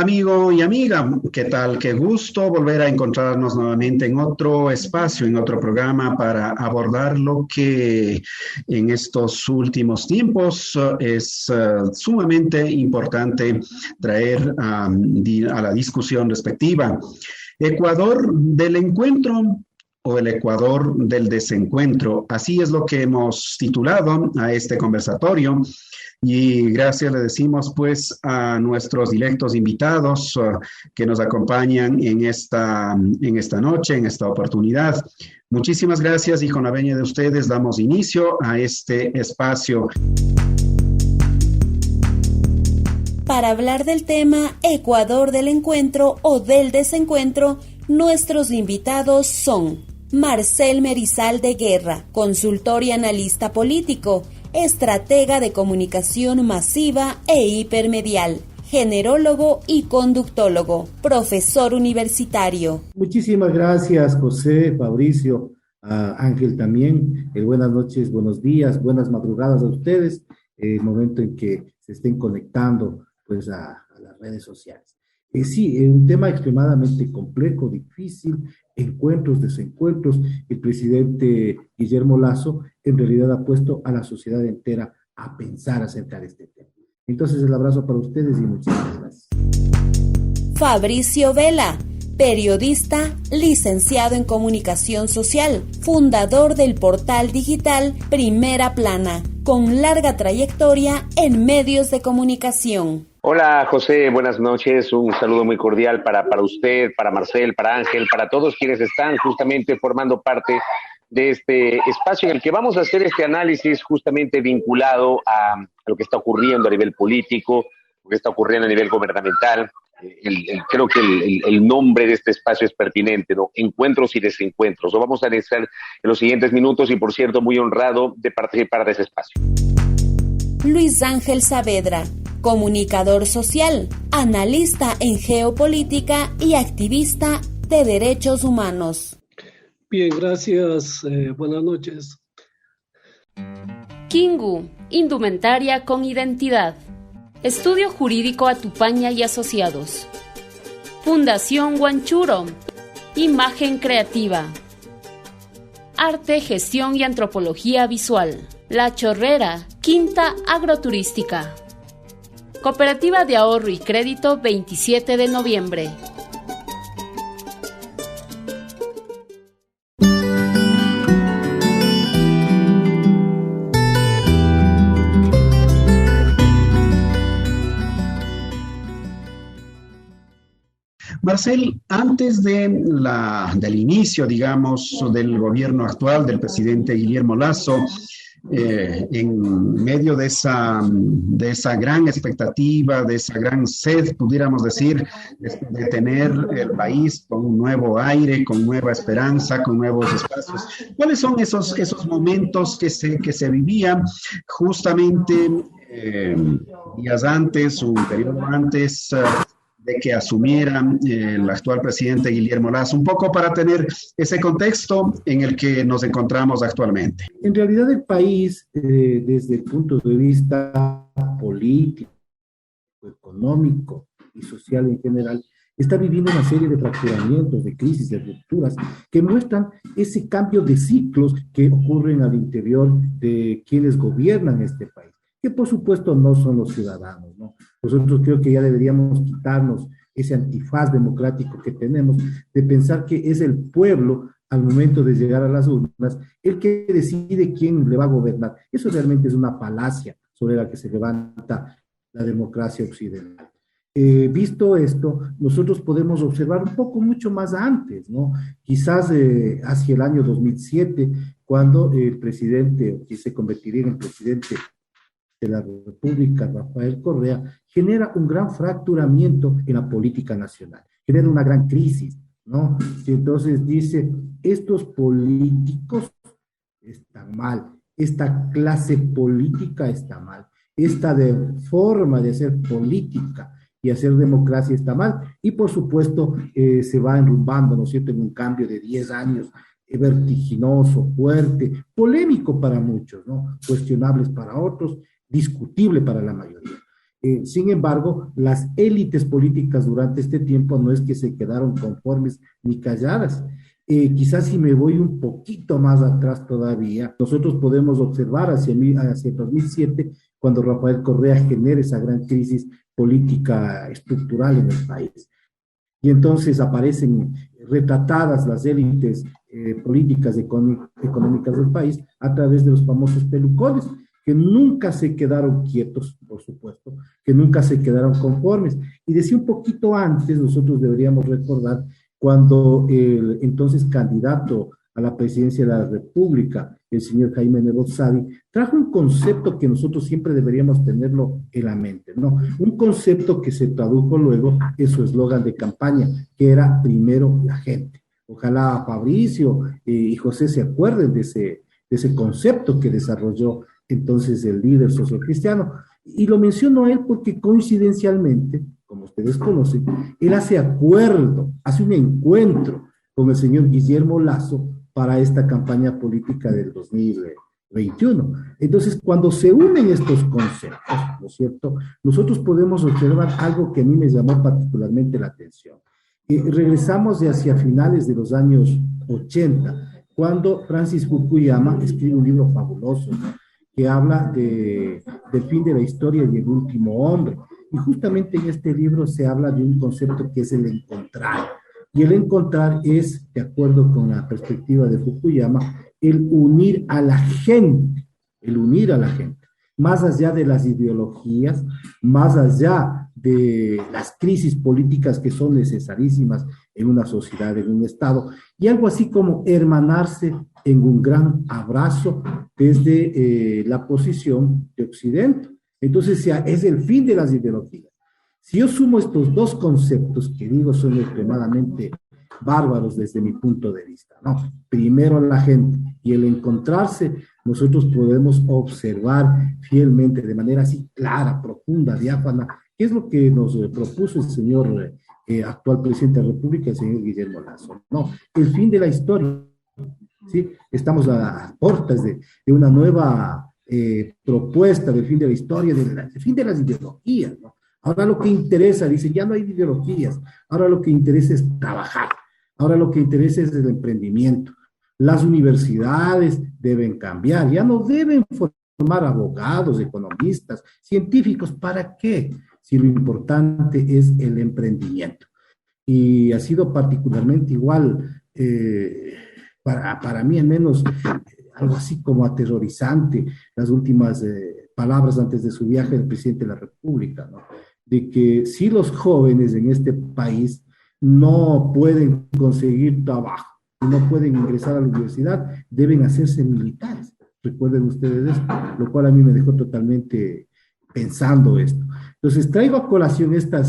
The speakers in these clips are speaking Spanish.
Amigo y amiga, ¿qué tal? Qué gusto volver a encontrarnos nuevamente en otro espacio, en otro programa para abordar lo que en estos últimos tiempos es sumamente importante traer a la discusión respectiva. Ecuador del encuentro o el Ecuador del desencuentro. Así es lo que hemos titulado a este conversatorio. Y gracias le decimos pues a nuestros directos invitados que nos acompañan en esta noche, en esta oportunidad. Muchísimas gracias y con la venia de ustedes damos inicio a este espacio. Para hablar del tema Ecuador del encuentro o del desencuentro, nuestros invitados son Marcel Merizal de Guerra, consultor y analista político, estratega de comunicación masiva e hipermedial, generólogo y conductólogo, profesor universitario. Muchísimas gracias, José, Fabricio, a Ángel también. Buenas noches, buenos días, buenas madrugadas a ustedes, el momento en que se estén conectando pues a las redes sociales. Sí, un tema extremadamente complejo, difícil, encuentros, desencuentros. El presidente Guillermo Lasso en realidad ha puesto a la sociedad entera a pensar acerca de este tema. Entonces, el abrazo para ustedes y muchísimas gracias. Fabricio Vela, periodista, licenciado en comunicación social, fundador del portal digital Primera Plana, con larga trayectoria en medios de comunicación. Hola José, buenas noches, un saludo muy cordial para usted, para Marcel, para Ángel, para todos quienes están justamente formando parte de este espacio en el que vamos a hacer este análisis justamente vinculado a lo que está ocurriendo a nivel político, lo que está ocurriendo a nivel gubernamental. Creo que el nombre de este espacio es pertinente, ¿no? Encuentros y desencuentros. Lo vamos a analizar en los siguientes minutos y, por cierto, muy honrado de participar de ese espacio. Luis Ángel Saavedra, comunicador social, analista en geopolítica y activista de derechos humanos. Bien, gracias. Buenas noches. Kingu, indumentaria con identidad. Estudio Jurídico Atupaña y Asociados. Fundación Huanchuro. Imagen creativa. Arte, gestión y antropología visual. La Chorrera, Quinta Agroturística. Cooperativa de Ahorro y Crédito 27 de noviembre. Marcel, antes del inicio, digamos, del gobierno actual del presidente Guillermo Lasso, en medio de esa gran expectativa, de esa gran sed, pudiéramos decir, de tener el país con un nuevo aire, con nueva esperanza, con nuevos espacios. ¿Cuáles son esos momentos que se vivían justamente días antes, un periodo antes de que asumiera el actual presidente Guillermo Lasso, un poco para tener ese contexto en el que nos encontramos actualmente? En realidad el país, desde el punto de vista político, económico y social en general, está viviendo una serie de fracturamientos, de crisis, de rupturas, que muestran ese cambio de ciclos que ocurren al interior de quienes gobiernan este país, que por supuesto no son los ciudadanos, ¿no? Nosotros creo que ya deberíamos quitarnos ese antifaz democrático que tenemos de pensar que es el pueblo, al momento de llegar a las urnas, el que decide quién le va a gobernar. Eso realmente es una falacia sobre la que se levanta la democracia occidental. Visto esto, nosotros podemos observar un poco mucho más antes, ¿no? Quizás hacia el año 2007, cuando el presidente, que se convertiría en el presidente de la República, Rafael Correa, genera un gran fracturamiento en la política nacional, genera una gran crisis, ¿no? Y entonces dice, estos políticos están mal, esta clase política está mal, esta forma de hacer política y hacer democracia está mal, y por supuesto se va enrumbando, ¿no es cierto?, en un cambio de 10 años, vertiginoso, fuerte, polémico para muchos, ¿no?, cuestionables para otros, discutible para la mayoría. Sin embargo, las élites políticas durante este tiempo no es que se quedaron conformes ni calladas. Quizás si me voy un poquito más atrás todavía, nosotros podemos observar hacia 2007, cuando Rafael Correa genera esa gran crisis política estructural en el país. Y entonces aparecen retratadas las élites políticas económicas del país a través de los famosos pelucones, que nunca se quedaron quietos, por supuesto, que nunca se quedaron conformes. Y decía un poquito antes, nosotros deberíamos recordar cuando el entonces candidato a la presidencia de la República, el señor Jaime Nebot Sadi, trajo un concepto que nosotros siempre deberíamos tenerlo en la mente, ¿no? Un concepto que se tradujo luego en su eslogan de campaña, que era primero la gente. Ojalá Fabricio y José se acuerden de ese concepto que desarrolló entonces el líder sociocristiano. Y lo menciono a él porque coincidencialmente, como ustedes conocen, él hace un encuentro con el señor Guillermo Lasso para esta campaña política del 2021. Entonces, cuando se unen estos conceptos, ¿no es cierto?, nosotros podemos observar algo que a mí me llamó particularmente la atención. Regresamos de hacia finales de los años 80, cuando Francis Fukuyama escribe un libro fabuloso, ¿no?, que habla del fin de la historia y el último hombre. Y justamente en este libro se habla de un concepto que es el encontrar. Y el encontrar es, de acuerdo con la perspectiva de Fukuyama, el unir a la gente, más allá de las ideologías, más allá de las crisis políticas que son necesarísimas en una sociedad, en un Estado, y algo así como hermanarse en un gran abrazo desde la posición de Occidente. Entonces, es el fin de las ideologías. Si yo sumo estos dos conceptos que digo son extremadamente bárbaros desde mi punto de vista, ¿no? Primero la gente y el encontrarse, nosotros podemos observar fielmente, de manera así clara, profunda, diáfana, qué es lo que nos propuso el señor actual presidente de la República, el señor Guillermo Lasso, ¿no? El fin de la historia, ¿sí? Estamos a puertas de una nueva propuesta del fin de la historia, del fin de las ideologías, ¿no? Ahora lo que interesa, dicen, ya no hay ideologías, ahora lo que interesa es trabajar, ahora lo que interesa es el emprendimiento. Las universidades deben cambiar, ya no deben formar abogados, economistas, científicos, ¿para qué? Si lo importante es el emprendimiento. Y ha sido particularmente igual, para mí al menos, algo así como aterrorizante, las últimas palabras antes de su viaje del presidente de la República, ¿no? De que si los jóvenes en este país no pueden conseguir trabajo, no pueden ingresar a la universidad, deben hacerse militares. Recuerden ustedes esto, lo cual a mí me dejó totalmente pensando esto. Entonces traigo a colación esta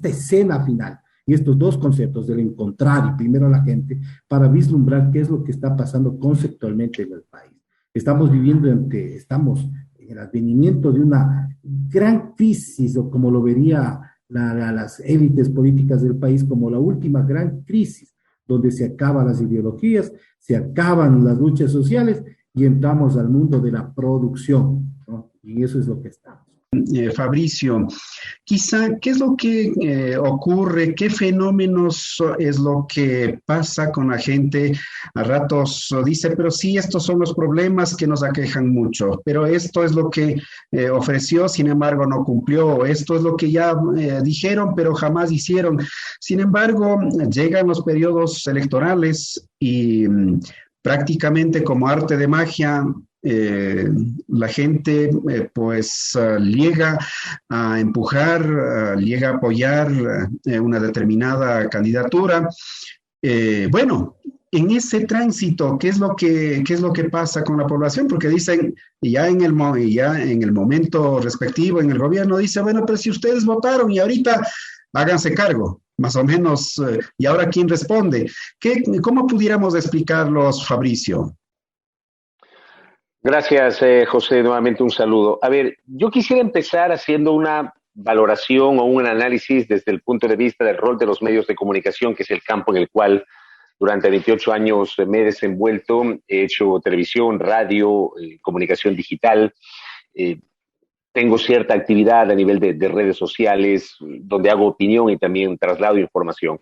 escena final y estos dos conceptos del encontrar y primero a la gente para vislumbrar qué es lo que está pasando conceptualmente en el país. Estamos en el advenimiento de una gran crisis, o como lo vería las élites políticas del país, como la última gran crisis, donde se acaban las ideologías, se acaban las luchas sociales y entramos al mundo de la producción, ¿no? Y eso es lo que estamos. Fabricio, quizá, ¿qué es lo que ocurre? ¿Qué fenómenos es lo que pasa con la gente? A ratos dice, pero sí, estos son los problemas que nos aquejan mucho, pero esto es lo que ofreció, sin embargo no cumplió, esto es lo que ya dijeron, pero jamás hicieron. Sin embargo, llegan los periodos electorales y prácticamente como arte de magia, la gente llega a empujar, llega a apoyar una determinada candidatura. En ese tránsito, ¿qué es lo que pasa con la población? Porque dicen, ya en el momento respectivo, en el gobierno, dice, bueno, pero si ustedes votaron y ahorita háganse cargo, más o menos, ¿y ahora quién responde? ¿Cómo pudiéramos explicarlos, Fabricio? Gracias, José. Nuevamente un saludo. A ver, yo quisiera empezar haciendo una valoración o un análisis desde el punto de vista del rol de los medios de comunicación, que es el campo en el cual durante 28 años me he desenvuelto. He hecho televisión, radio, comunicación digital. tengo cierta actividad a nivel de redes sociales, donde hago opinión y también traslado información.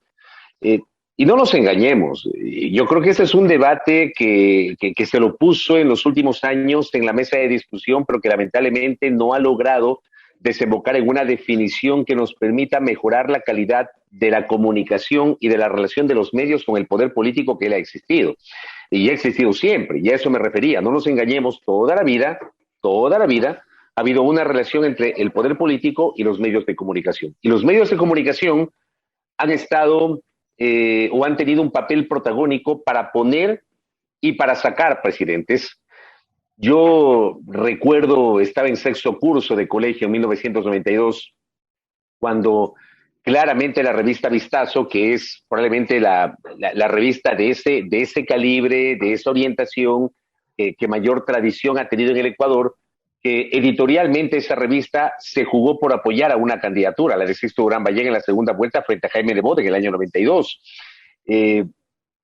Eh, y no nos engañemos, yo creo que ese es un debate que se lo puso en los últimos años en la mesa de discusión, pero que lamentablemente no ha logrado desembocar en una definición que nos permita mejorar la calidad de la comunicación y de la relación de los medios con el poder político que él ha existido. Y ha existido siempre, y a eso me refería. No nos engañemos, toda la vida ha habido una relación entre el poder político y los medios de comunicación. Y los medios de comunicación han estado o han tenido un papel protagónico para poner y para sacar presidentes. Yo recuerdo, estaba en sexto curso de colegio en 1992, cuando claramente la revista Vistazo, que es probablemente la revista de ese calibre, de esa orientación, que mayor tradición ha tenido en el Ecuador, que editorialmente esa revista se jugó por apoyar a una candidatura, la de Sixto Durán Ballén en la segunda vuelta frente a Jaime Nebot en el año 92.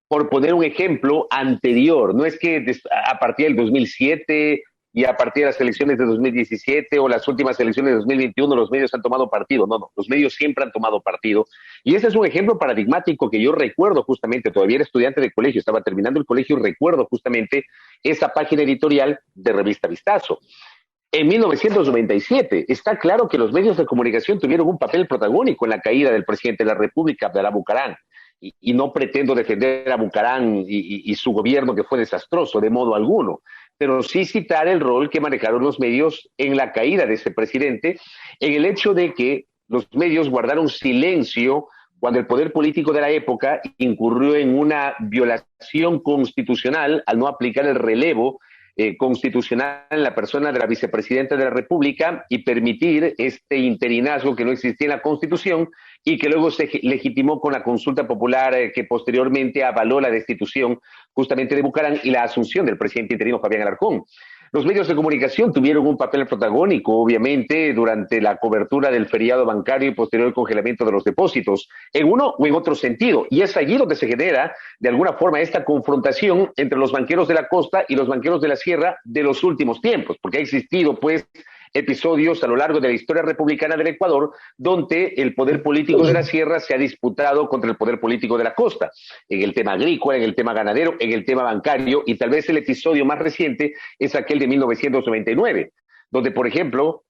Por poner un ejemplo anterior, no es que a partir del 2007 y a partir de las elecciones de 2017 o las últimas elecciones de 2021 los medios han tomado partido, no, los medios siempre han tomado partido. Y ese es un ejemplo paradigmático que yo recuerdo justamente, todavía era estudiante de colegio, estaba terminando el colegio y recuerdo justamente esa página editorial de Revista Vistazo. En 1997, está claro que los medios de comunicación tuvieron un papel protagónico en la caída del presidente de la República, Abdalá Bucaram. Y no pretendo defender a Bucaram y su gobierno, que fue desastroso, de modo alguno, pero sí citar el rol que manejaron los medios en la caída de ese presidente, en el hecho de que los medios guardaron silencio cuando el poder político de la época incurrió en una violación constitucional al no aplicar el relevo constitucional en la persona de la vicepresidenta de la República y permitir este interinazgo que no existía en la Constitución y que luego se legitimó con la consulta popular que posteriormente avaló la destitución justamente de Bucaram y la asunción del presidente interino Fabián Alarcón. Los medios de comunicación tuvieron un papel protagónico, obviamente, durante la cobertura del feriado bancario y posterior congelamiento de los depósitos, en uno o en otro sentido. Y es allí donde se genera, de alguna forma, esta confrontación entre los banqueros de la costa y los banqueros de la sierra de los últimos tiempos, porque ha existido, pues, episodios a lo largo de la historia republicana del Ecuador donde el poder político de la sierra se ha disputado contra el poder político de la costa, en el tema agrícola, en el tema ganadero, en el tema bancario, y tal vez el episodio más reciente es aquel de 1999, donde, por ejemplo,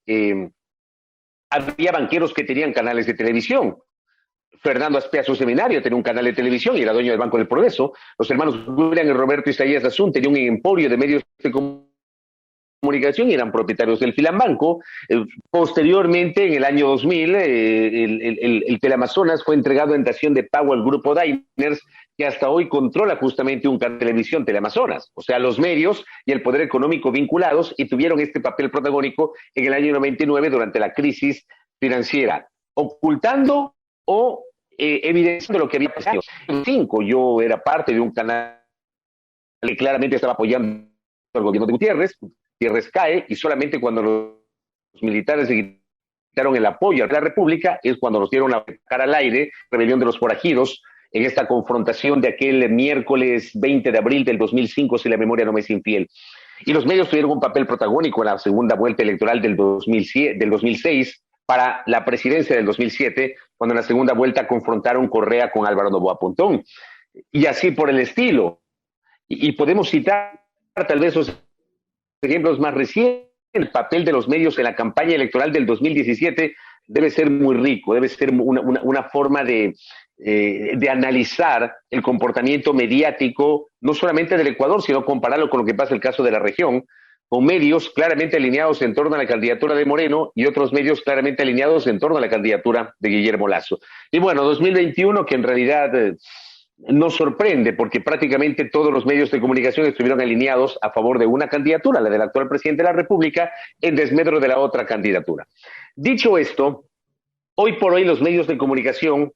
había banqueros que tenían canales de televisión. Fernando Aspeazo Seminario tenía un canal de televisión y era dueño del Banco del Progreso. Los hermanos William y Roberto Isaías Azún tenían un emporio de medios de comunicación y eran propietarios del Filambanco. Posteriormente, en el año 2000, el Teleamazonas fue entregado en dación de pago al grupo Diners, que hasta hoy controla justamente un canal de televisión, Teleamazonas. O sea, los medios y el poder económico vinculados, y tuvieron este papel protagónico en el año 99 durante la crisis financiera, ocultando o evidenciando lo que había pasado. En 2005 yo era parte de un canal que claramente estaba apoyando al gobierno de Gutiérrez. Gutiérrez cae y solamente cuando los militares se quitaron el apoyo a la República es cuando nos dieron la cara al aire, rebelión de los forajidos, en esta confrontación de aquel miércoles 20 de abril del 2005, si la memoria no me es infiel. Y los medios tuvieron un papel protagónico en la segunda vuelta electoral del 2006 para la presidencia del 2007, cuando en la segunda vuelta confrontaron Correa con Álvaro Noboa Pontón. Y así por el estilo. Y podemos citar tal vez los ejemplos más recientes. El papel de los medios en la campaña electoral del 2017 debe ser muy rico, debe ser una forma de analizar el comportamiento mediático, no solamente del Ecuador, sino compararlo con lo que pasa en el caso de la región, con medios claramente alineados en torno a la candidatura de Moreno y otros medios claramente alineados en torno a la candidatura de Guillermo Lasso. Y bueno, 2021, que en realidad nos sorprende porque prácticamente todos los medios de comunicación estuvieron alineados a favor de una candidatura, la del actual presidente de la República, en desmedro de la otra candidatura. Dicho esto, hoy por hoy los medios de comunicación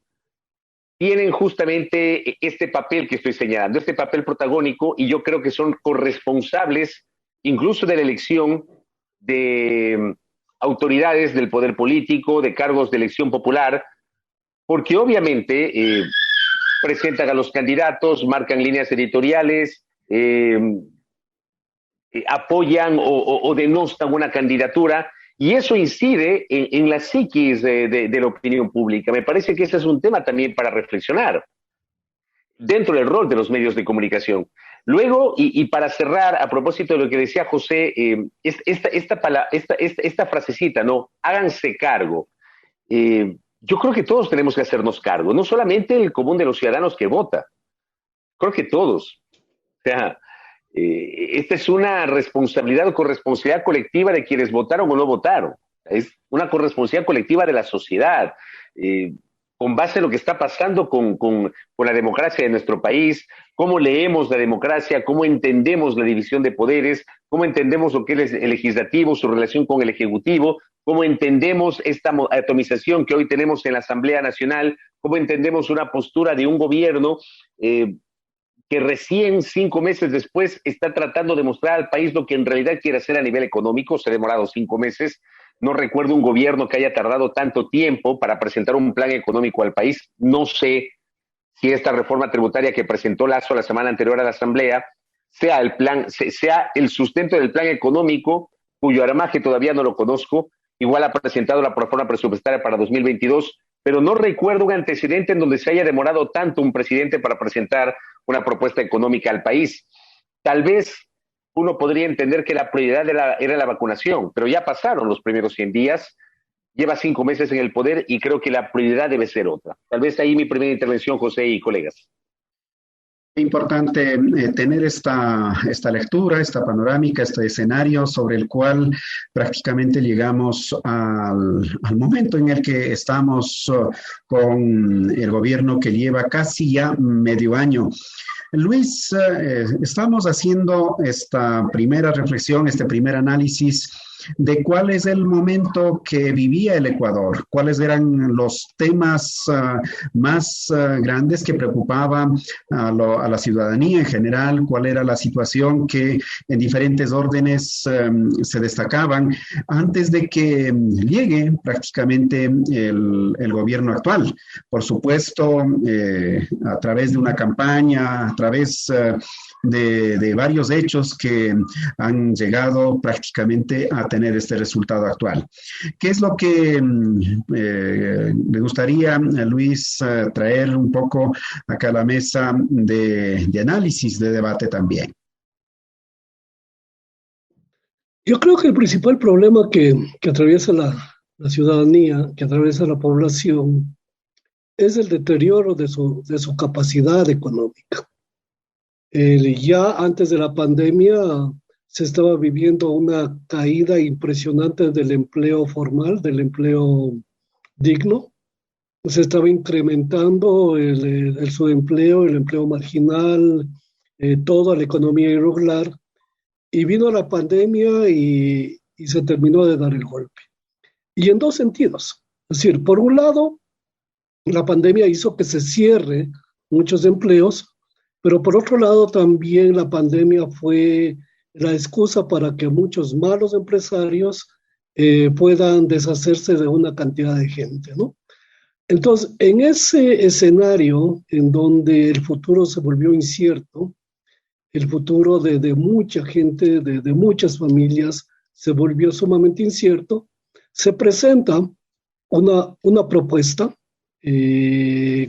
tienen justamente este papel que estoy señalando, este papel protagónico, y yo creo que son corresponsables incluso de la elección de autoridades del poder político, de cargos de elección popular, porque obviamente presentan a los candidatos, marcan líneas editoriales, apoyan o denostan una candidatura, Y eso incide en la psiquis de la opinión pública. Me parece que ese es un tema también para reflexionar dentro del rol de los medios de comunicación. Luego, y para cerrar, a propósito de lo que decía José, esta frasecita, ¿no? Háganse cargo. Yo creo que todos tenemos que hacernos cargo, no solamente el común de los ciudadanos que vota, creo que todos. O sea, esta es una responsabilidad o corresponsabilidad colectiva de quienes votaron o no votaron. Es una corresponsabilidad colectiva de la sociedad, con base en lo que está pasando con la democracia de nuestro país, cómo leemos la democracia, cómo entendemos la división de poderes, cómo entendemos lo que es el legislativo, su relación con el ejecutivo, cómo entendemos esta atomización que hoy tenemos en la Asamblea Nacional, cómo entendemos una postura de un gobierno que recién 5 meses después está tratando de mostrar al país lo que en realidad quiere hacer a nivel económico. Se ha demorado 5 meses. No recuerdo un gobierno que haya tardado tanto tiempo para presentar un plan económico al país. No sé si esta reforma tributaria que presentó Lasso la semana anterior a la Asamblea sea el sustento del plan económico, cuyo armaje todavía no lo conozco. Igual ha presentado la reforma presupuestaria para 2022, pero no recuerdo un antecedente en donde se haya demorado tanto un presidente para presentar una propuesta económica al país. Tal vez uno podría entender que la prioridad era la vacunación, pero ya pasaron los primeros 100 días, lleva 5 meses en el poder y creo que la prioridad debe ser otra. Tal vez ahí mi primera intervención, José y colegas. Importante tener esta lectura, esta panorámica, este escenario sobre el cual prácticamente llegamos al momento en el que estamos con el gobierno que lleva casi ya medio año. Luis, estamos haciendo esta primera reflexión, este primer análisis de cuál es el momento que vivía el Ecuador, cuáles eran los temas más grandes que preocupaban a la ciudadanía en general, cuál era la situación que en diferentes órdenes se destacaban antes de que llegue prácticamente el gobierno actual. Por supuesto, a través de una campaña, a través de varios hechos que han llegado prácticamente a tener este resultado actual. ¿Qué es lo que le gustaría, Luis, traer un poco acá a la mesa de análisis, de debate también? Yo creo que el principal problema que atraviesa la ciudadanía, que atraviesa la población, es el deterioro de su capacidad económica. Ya antes de la pandemia se estaba viviendo una caída impresionante del empleo formal, del empleo digno. Se estaba incrementando el subempleo, el empleo marginal, toda la economía irregular. Y vino la pandemia y se terminó de dar el golpe. Y en dos sentidos. Es decir, por un lado, la pandemia hizo que se cierre muchos empleos, pero por otro lado también la pandemia fue la excusa para que muchos malos empresarios puedan deshacerse de una cantidad de gente, ¿no? Entonces, en ese escenario en donde el futuro se volvió incierto, el futuro de mucha gente, de muchas familias, se volvió sumamente incierto, se presenta una propuesta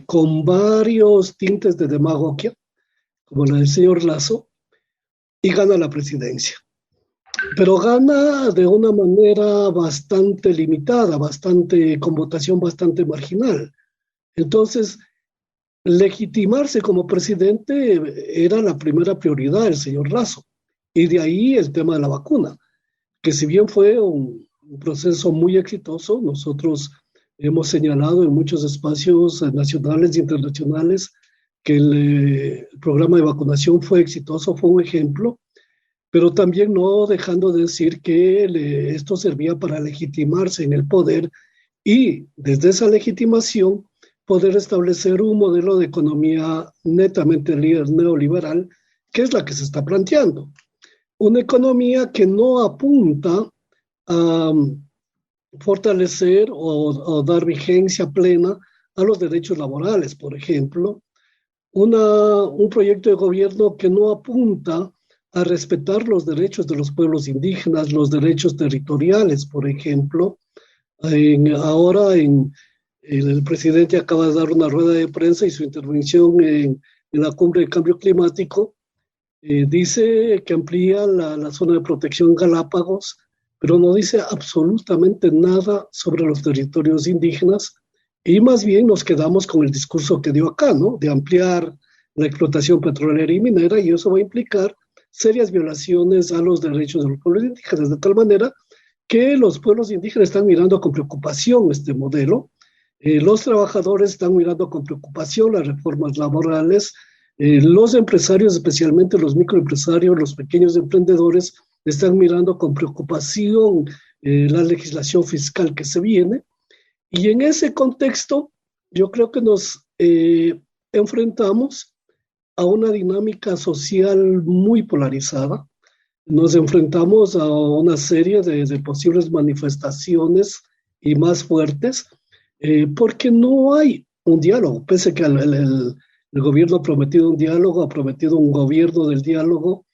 con varios tintes de demagogia, como la del señor Lasso, y gana la presidencia. Pero gana de una manera bastante limitada, con votación bastante marginal. Entonces, legitimarse como presidente era la primera prioridad del señor Lasso. Y de ahí el tema de la vacuna, que si bien fue un proceso muy exitoso, nosotros hemos señalado en muchos espacios nacionales e internacionales que el programa de vacunación fue exitoso, fue un ejemplo, pero también no dejando de decir que esto servía para legitimarse en el poder y desde esa legitimación poder establecer un modelo de economía netamente neoliberal, que es la que se está planteando. Una economía que no apunta a fortalecer o dar vigencia plena a los derechos laborales, por ejemplo. Un proyecto de gobierno que no apunta a respetar los derechos de los pueblos indígenas, los derechos territoriales, por ejemplo. Ahora el presidente acaba de dar una rueda de prensa y su intervención en la cumbre de cambio climático dice que amplía la zona de protección Galápagos, pero no dice absolutamente nada sobre los territorios indígenas y más bien nos quedamos con el discurso que dio acá, ¿no? De ampliar la explotación petrolera y minera, y eso va a implicar serias violaciones a los derechos de los pueblos indígenas, de tal manera que los pueblos indígenas están mirando con preocupación este modelo, los trabajadores están mirando con preocupación las reformas laborales, los empresarios, especialmente los microempresarios, los pequeños emprendedores, están mirando con preocupación la legislación fiscal que se viene, y en ese contexto yo creo que nos enfrentamos a una dinámica social muy polarizada. Nos enfrentamos a una serie de posibles manifestaciones y más fuertes, porque no hay un diálogo, pese a que el gobierno ha prometido un diálogo, ha prometido un gobierno del diálogo,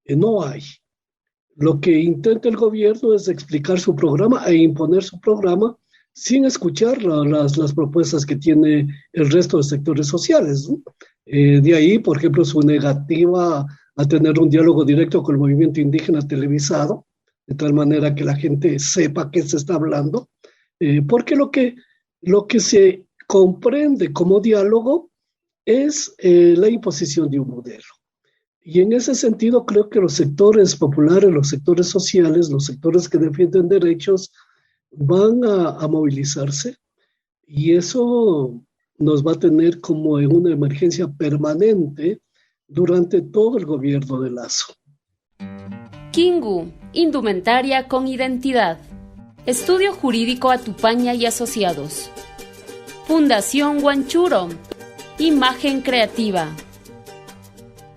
no hay. Lo que intenta el gobierno es explicar su programa e imponer su programa sin escuchar las propuestas que tiene el resto de sectores sociales, ¿no? De ahí, por ejemplo, su negativa a tener un diálogo directo con el movimiento indígena televisado, de tal manera que la gente sepa qué se está hablando, porque lo que se comprende como diálogo es la imposición de un modelo. Y en ese sentido creo que los sectores populares, los sectores sociales, los sectores que defienden derechos van a movilizarse, y eso nos va a tener como en una emergencia permanente durante todo el gobierno de Lasso. Kingu, indumentaria con identidad. Estudio Jurídico Atupaña y Asociados. Fundación Huanchuro. Imagen creativa.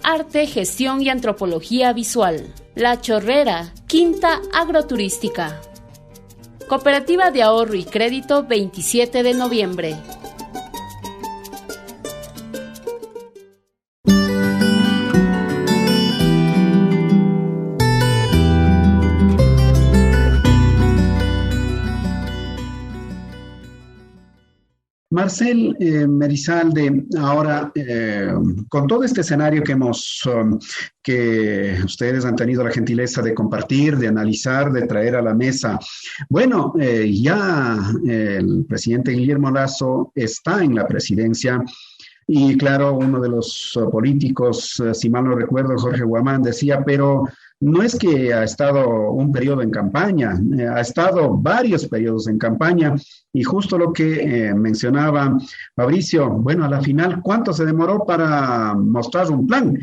Arte, gestión y antropología visual. La Chorrera, Quinta Agroturística. Cooperativa de Ahorro y Crédito 27 de noviembre. Marcel Merizalde, ahora con todo este escenario que ustedes han tenido la gentileza de compartir, de analizar, de traer a la mesa, bueno, ya el presidente Guillermo Lasso está en la presidencia. Y claro, uno de los políticos, si mal no recuerdo, Jorge Guamán, decía, pero no es que ha estado un periodo en campaña, ha estado varios periodos en campaña, y justo lo que mencionaba Fabricio, bueno, a la final, ¿cuánto se demoró para mostrar un plan?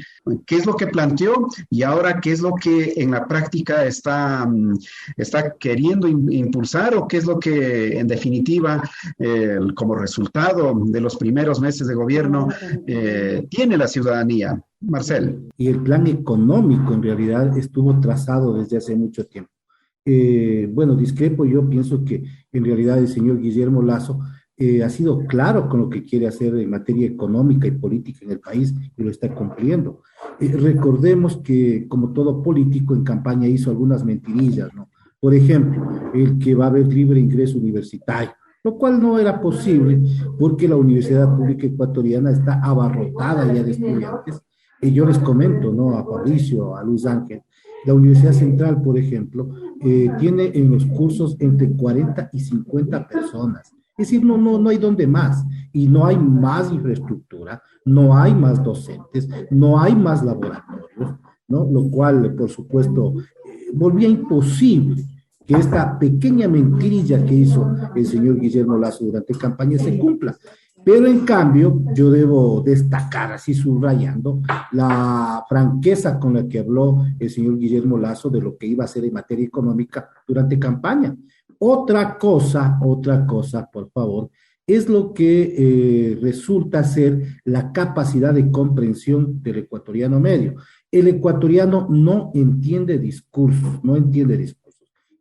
¿Qué es lo que planteó? Y ahora, ¿qué es lo que en la práctica está queriendo impulsar? ¿O qué es lo que, en definitiva, como resultado de los primeros meses de gobierno, tiene la ciudadanía? Marcel. Y el plan económico en realidad estuvo trazado desde hace mucho tiempo. Bueno, discrepo, yo pienso que en realidad el señor Guillermo Lasso ha sido claro con lo que quiere hacer en materia económica y política en el país y lo está cumpliendo. Recordemos que, como todo político, en campaña hizo algunas mentirillas, ¿no? Por ejemplo, el que va a haber libre ingreso universitario, lo cual no era posible porque la Universidad Pública Ecuatoriana está abarrotada ya de estudiantes. Y yo les comento, ¿no?, a Fabricio, a Luis Ángel, la Universidad Central, por ejemplo, tiene en los cursos entre 40 y 50 personas. Es decir, no hay donde más, y no hay más infraestructura, no hay más docentes, no hay más laboratorios, ¿no? Lo cual, por supuesto, volvía imposible que esta pequeña mentirilla que hizo el señor Guillermo Lasso durante campaña se cumpla. Pero en cambio, yo debo destacar, así subrayando, la franqueza con la que habló el señor Guillermo Lasso de lo que iba a hacer en materia económica durante campaña. Otra cosa, por favor, es lo que resulta ser la capacidad de comprensión del ecuatoriano medio. El ecuatoriano no entiende discursos,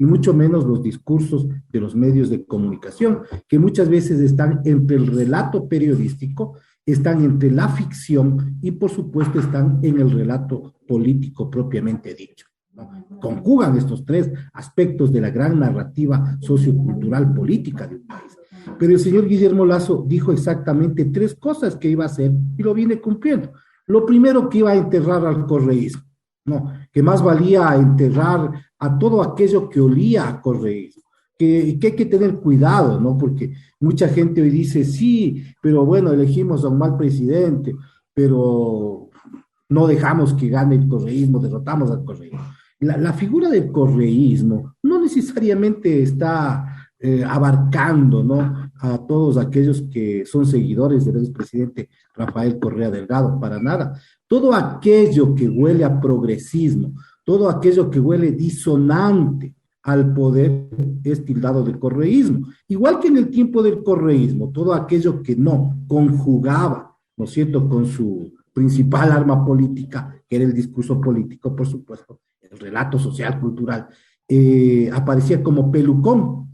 y mucho menos los discursos de los medios de comunicación, que muchas veces están entre el relato periodístico están entre la ficción y, por supuesto, están en el relato político propiamente dicho, ¿no? Conjugan estos tres aspectos de la gran narrativa sociocultural política de un país. Pero el señor Guillermo Lasso dijo exactamente tres cosas que iba a hacer y lo viene cumpliendo. Lo primero, que iba a enterrar al correísmo, ¿no? Que más valía enterrar a todo aquello que olía a correísmo. Que hay que tener cuidado, ¿no? Porque mucha gente hoy dice, sí, pero bueno, elegimos a un mal presidente, pero no dejamos que gane el correísmo, derrotamos al correísmo. La figura del correísmo no necesariamente está abarcando, ¿no?, a todos aquellos que son seguidores del expresidente Rafael Correa Delgado, para nada. Todo aquello que huele a progresismo, todo aquello que huele disonante al poder es tildado de correísmo. Igual que en el tiempo del correísmo, todo aquello que no conjugaba, ¿no es cierto?, con su principal arma política, que era el discurso político, por supuesto, el relato social, cultural, aparecía como pelucón,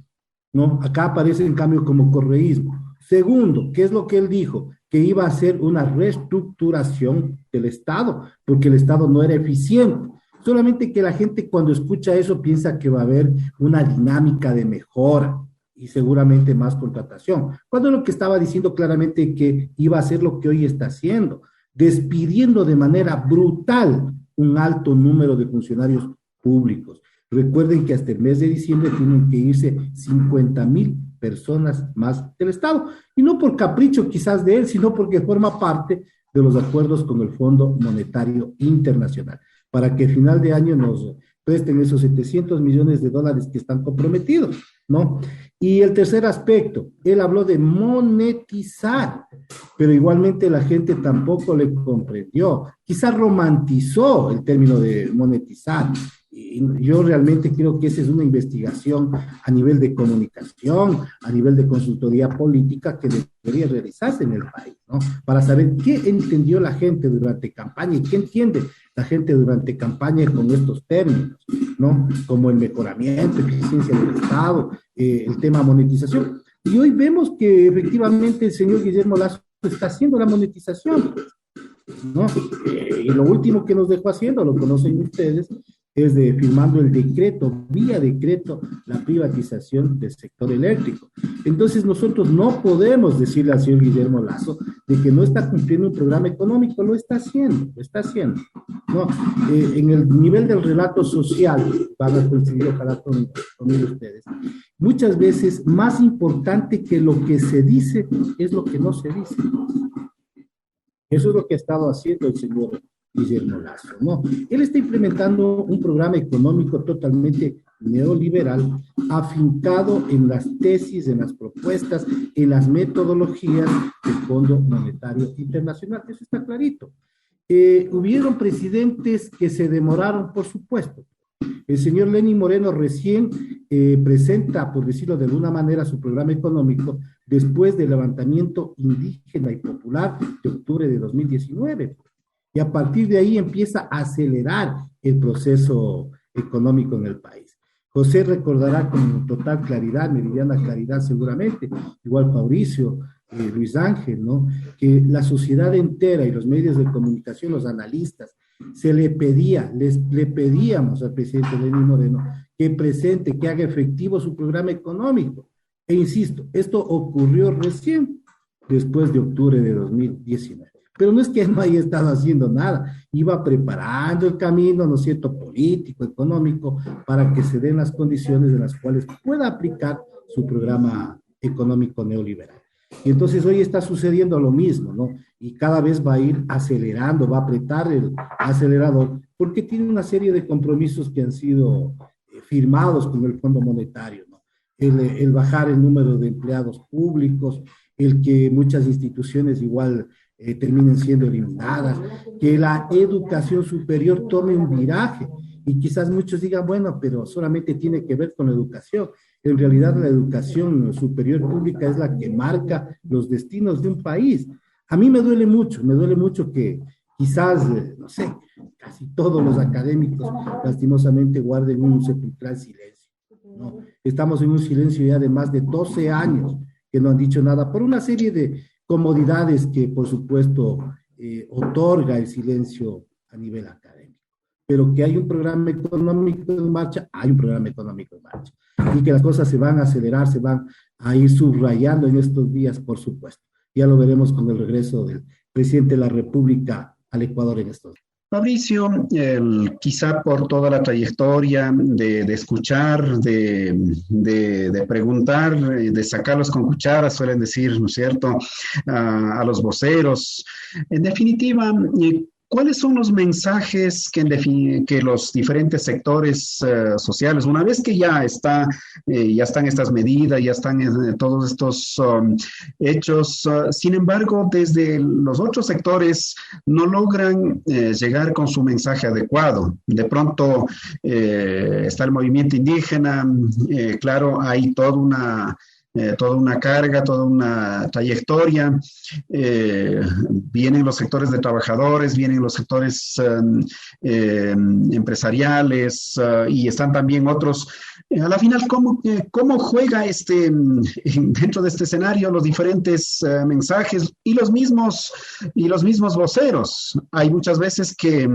¿no? Acá aparece en cambio como correísmo. Segundo, ¿qué es lo que él dijo? Que iba a hacer una reestructuración del Estado, porque el Estado no era eficiente. Solamente que la gente cuando escucha eso piensa que va a haber una dinámica de mejora y seguramente más contratación, cuando lo que estaba diciendo claramente que iba a hacer lo que hoy está haciendo, despidiendo de manera brutal un alto número de funcionarios públicos. Recuerden que hasta el mes de diciembre tienen que irse 50,000 personas más del Estado, y no por capricho quizás de él, sino porque forma parte de los acuerdos con el Fondo Monetario Internacional, para que a final de año nos presten esos $700 millones que están comprometidos, ¿no? Y el tercer aspecto, él habló de monetizar, pero igualmente la gente tampoco le comprendió, quizás romantizó el término de monetizar. Y yo realmente creo que esa es una investigación a nivel de comunicación, a nivel de consultoría política que debería realizarse en el país, ¿no? Para saber qué entendió la gente durante campaña y qué entiende la gente durante campaña con estos términos, ¿no? Como el mejoramiento, eficiencia del Estado, el tema monetización. Y hoy vemos que efectivamente el señor Guillermo Lasso está haciendo la monetización, ¿no? Y lo último que nos dejó haciendo, lo conocen ustedes, es de firmando el decreto, vía decreto, la privatización del sector eléctrico. Entonces nosotros no podemos decirle al señor Guillermo Lasso de que no está cumpliendo un programa económico, lo está haciendo, ¿no? En el nivel del relato social, van a coincidir ojalá conmigo ustedes, muchas veces más importante que lo que se dice es lo que no se dice. Eso es lo que ha estado haciendo el señor Guillermo Lasso, ¿no? Él está implementando un programa económico totalmente neoliberal, afincado en las tesis, en las propuestas, en las metodologías del Fondo Monetario Internacional. Eso está clarito. Hubieron presidentes que se demoraron, por supuesto. El señor Lenín Moreno recién presenta, por decirlo de alguna manera, su programa económico después del levantamiento indígena y popular de octubre de 2019. Y a partir de ahí empieza a acelerar el proceso económico en el país. José recordará con total claridad, meridiana claridad seguramente, igual Fabricio, Luis Ángel, ¿no?, que la sociedad entera y los medios de comunicación, los analistas, le pedíamos al presidente Lenín Moreno que presente, que haga efectivo su programa económico. E insisto, esto ocurrió recién después de octubre de 2019. Pero no es que no haya estado haciendo nada, iba preparando el camino, ¿no es cierto?, político, económico, para que se den las condiciones en las cuales pueda aplicar su programa económico neoliberal. Y entonces hoy está sucediendo lo mismo, ¿no? Y cada vez va a ir acelerando, va a apretar el acelerador, porque tiene una serie de compromisos que han sido firmados con el Fondo Monetario, ¿no? El bajar el número de empleados públicos, el que muchas instituciones igual terminen siendo eliminadas, que la educación superior tome un viraje, y quizás muchos digan, bueno, pero solamente tiene que ver con la educación. En realidad la educación superior pública es la que marca los destinos de un país. A mí me duele mucho que quizás, no sé, casi todos los académicos lastimosamente guarden un sepulcral silencio, ¿no? Estamos en un silencio ya de más de 12 años que no han dicho nada por una serie de comodidades que, por supuesto, otorga el silencio a nivel académico. Pero que hay un programa económico en marcha, hay un programa económico en marcha. Y que las cosas se van a acelerar, se van a ir subrayando en estos días, por supuesto. Ya lo veremos con el regreso del presidente de la República al Ecuador en estos días. Fabricio, quizá por toda la trayectoria de escuchar, de preguntar, de sacarlos con cuchara, suelen decir, ¿no es cierto?, a los voceros. En definitiva, ¿cuáles son los mensajes que los diferentes sectores sociales, una vez que ya están estas medidas, ya están todos estos hechos, sin embargo, desde los otros sectores no logran llegar con su mensaje adecuado? De pronto está el movimiento indígena, claro, hay toda una carga, toda una trayectoria. Vienen los sectores de trabajadores, vienen los sectores empresariales y están también otros. A la final, ¿cómo juega dentro de este escenario los diferentes mensajes y los mismos voceros? Hay muchas veces que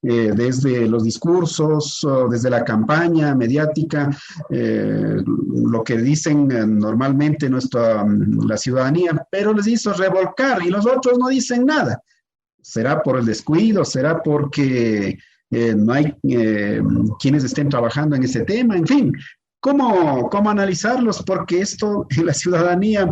desde los discursos, desde la campaña mediática, lo que dicen normalmente la ciudadanía, pero les hizo revolcar y los otros no dicen nada. ¿Será por el descuido? ¿Será porque no hay quienes estén trabajando en ese tema? En fin, ¿cómo analizarlos? Porque esto en la ciudadanía